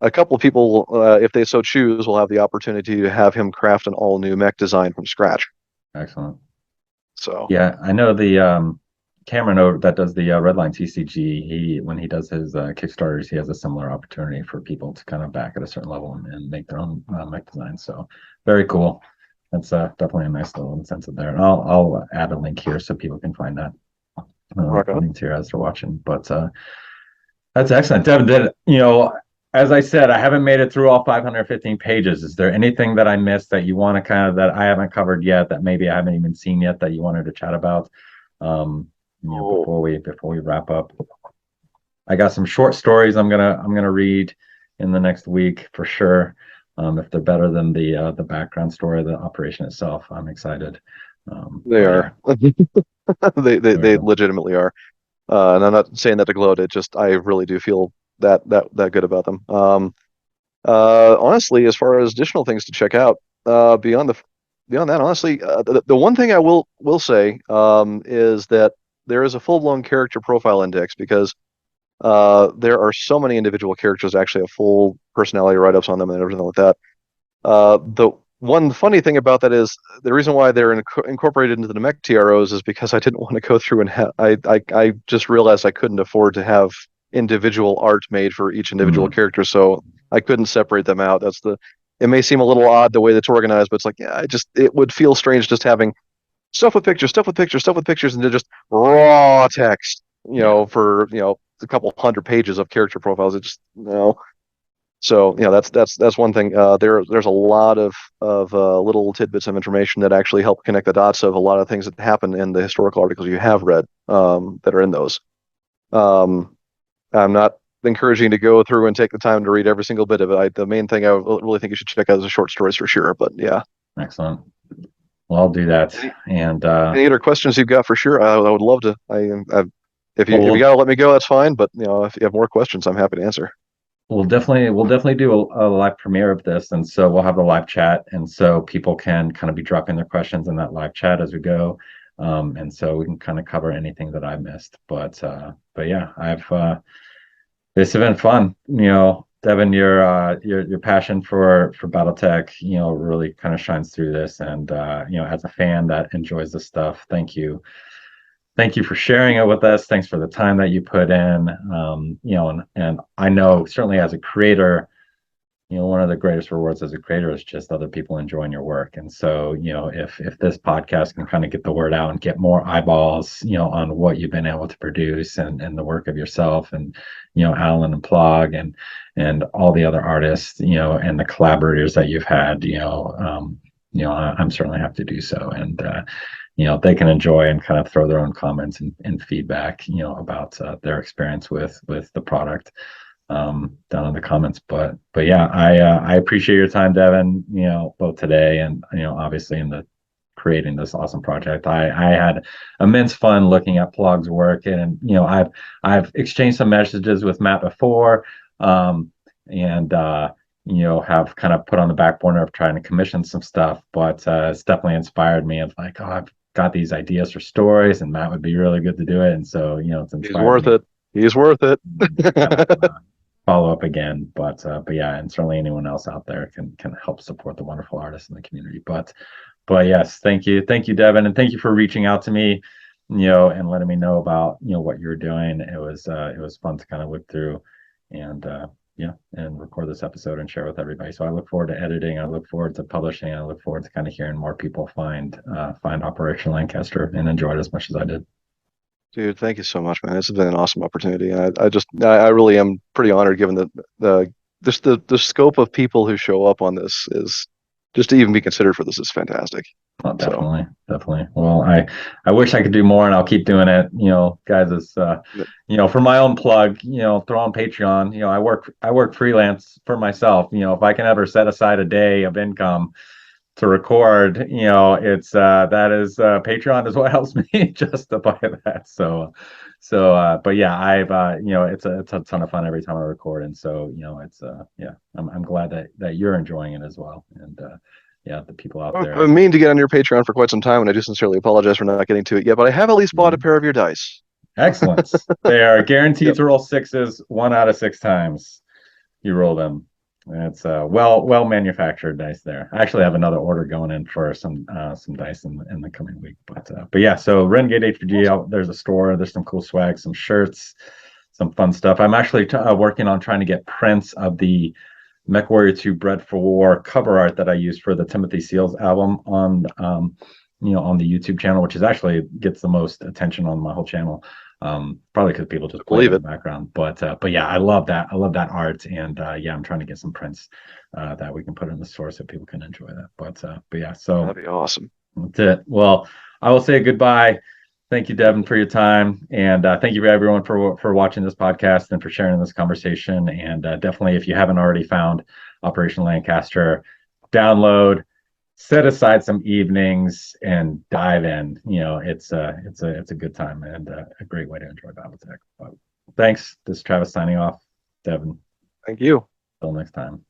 a couple of people, if they so choose, will have the opportunity to have him craft an all new mech design from scratch. Excellent. So Yeah, I know the Cameron that does the Redline TCG. When he does his Kickstarters, he has a similar opportunity for people to kind of back at a certain level and make their own mech designs. So very cool. That's definitely a nice little incentive there. And I'll add a link here so people can find that rock on. link here as they're watching. But that's excellent, Devin. As I said, I haven't made it through all 515 pages. Is there anything that I missed that you want to that I haven't covered yet, that maybe I haven't even seen yet, that you wanted to chat about? Um, Oh, before we wrap up, I got some short stories I'm gonna read in the next week for sure. If they're better than the background story, the operation itself, I'm excited. they But yeah, are. They very cool. legitimately are. And I'm not saying that to gloat. It just I really do feel that good about them. Honestly, as far as additional things to check out, beyond that, honestly, the one thing I will say is that there is a full blown character profile index because there are so many individual characters that actually have full personality write ups on them and everything like that. The one funny thing about that is the reason why they're incorporated into the mech TROs is because I didn't want to go through and I just realized I couldn't afford to have individual art made for each individual Mm, character, so I couldn't separate them out. It may seem a little odd the way that's organized, but it's like, yeah, it would feel strange just having stuff with pictures, stuff with pictures, stuff with pictures, and just raw text, yeah. for a couple hundred pages of character profiles. It just no. So that's one thing. There's a lot of little tidbits of information that actually help connect the dots of a lot of things that happen in the historical articles you have read, that are in those. Um, I'm not encouraging you to go through and take the time to read every single bit of it. The main thing I really think you should check out is the short stories for sure. But yeah, Excellent. Well, I'll do that. any, And any other questions you've got for sure? I would love to. If you we'll gotta let me go, that's fine. But if you have more questions, I'm happy to answer. we'll definitely do a live premiere of this, and so we'll have a live chat, and so people can kind of be dropping their questions in that live chat as we go. And so we can kind of cover anything that I missed. But yeah, I've this has been fun. Devin, your passion for BattleTech, really kind of shines through this. And as a fan that enjoys this stuff, thank you for sharing it with us. Thanks for the time that you put in. And I know certainly as a creator, one of the greatest rewards as a creator is just other people enjoying your work. And so, if this podcast can kind of get the word out and get more eyeballs, on what you've been able to produce and the work of yourself and, Alan and Plog and all the other artists, and the collaborators that you've had, I'm certainly happy to do so. And they can enjoy and kind of throw their own comments and feedback, about their experience with the product, down in the comments. But yeah, I appreciate your time, Devin, both today and, obviously in the creating this awesome project. I had immense fun looking at Plog's work, and I've exchanged some messages with Matt before, and have kind of put on the back burner of trying to commission some stuff, but it's definitely inspired me of like, oh, I've got these ideas for stories and Matt would be really good to do it. And so, it's He's inspired worth me it. He's worth it. to kind of follow up again. But yeah, and certainly anyone else out there can help support the wonderful artists in the community. But yes, thank you, Devin, and thank you for reaching out to me, and letting me know about what you're doing. It was fun to kind of look through, and yeah, and record this episode and share with everybody. So I look forward to editing. I look forward to publishing. I look forward to kind of hearing more people find Operation Lancaster and enjoy it as much as I did. Dude, thank you so much, man. This has been an awesome opportunity. I really am pretty honored given the scope of people who show up on this is just to even be considered for this is fantastic. Oh, So, definitely. Well, I wish I could do more, and I'll keep doing it. Guys, it's for my own plug. Throw on Patreon. I work freelance for myself. If I can ever set aside a day of income to record, it's that is Patreon is what helps me justify that. But yeah, I've it's a ton of fun every time I record, and so it's yeah, I'm glad that you're enjoying it as well, and yeah, the people out I've there. been meaning to get on your Patreon for quite some time, and I do sincerely apologize for not getting to it yet. But I have at least bought a pair of your dice. Excellent. They are guaranteed Yep. to roll sixes 1 out of 6 times you roll them. It's well manufactured dice there. I actually have another order going in for some dice in the coming week. But yeah, so Renegade HPG, there's a store. There's some cool swag, some shirts, some fun stuff. I'm actually working on trying to get prints of the MechWarrior 2 Bred for War cover art that I used for the Timothy Seals album on on the YouTube channel, which is actually gets the most attention on my whole channel. Probably because people just play it Believe in it. the background. But yeah, I love that. I love that art, and yeah, I'm trying to get some prints that we can put in the store so people can enjoy that. But yeah, so That'd be awesome. that's it. Well, I will say goodbye. Thank you, Devin, for your time, and thank you everyone for watching this podcast and for sharing this conversation. And definitely, if you haven't already found Operation Lancaster, download, set aside some evenings, and dive in. It's a good time and a great way to enjoy BattleTech. But thanks. This is Travis signing off. Devin, Thank you. till next time.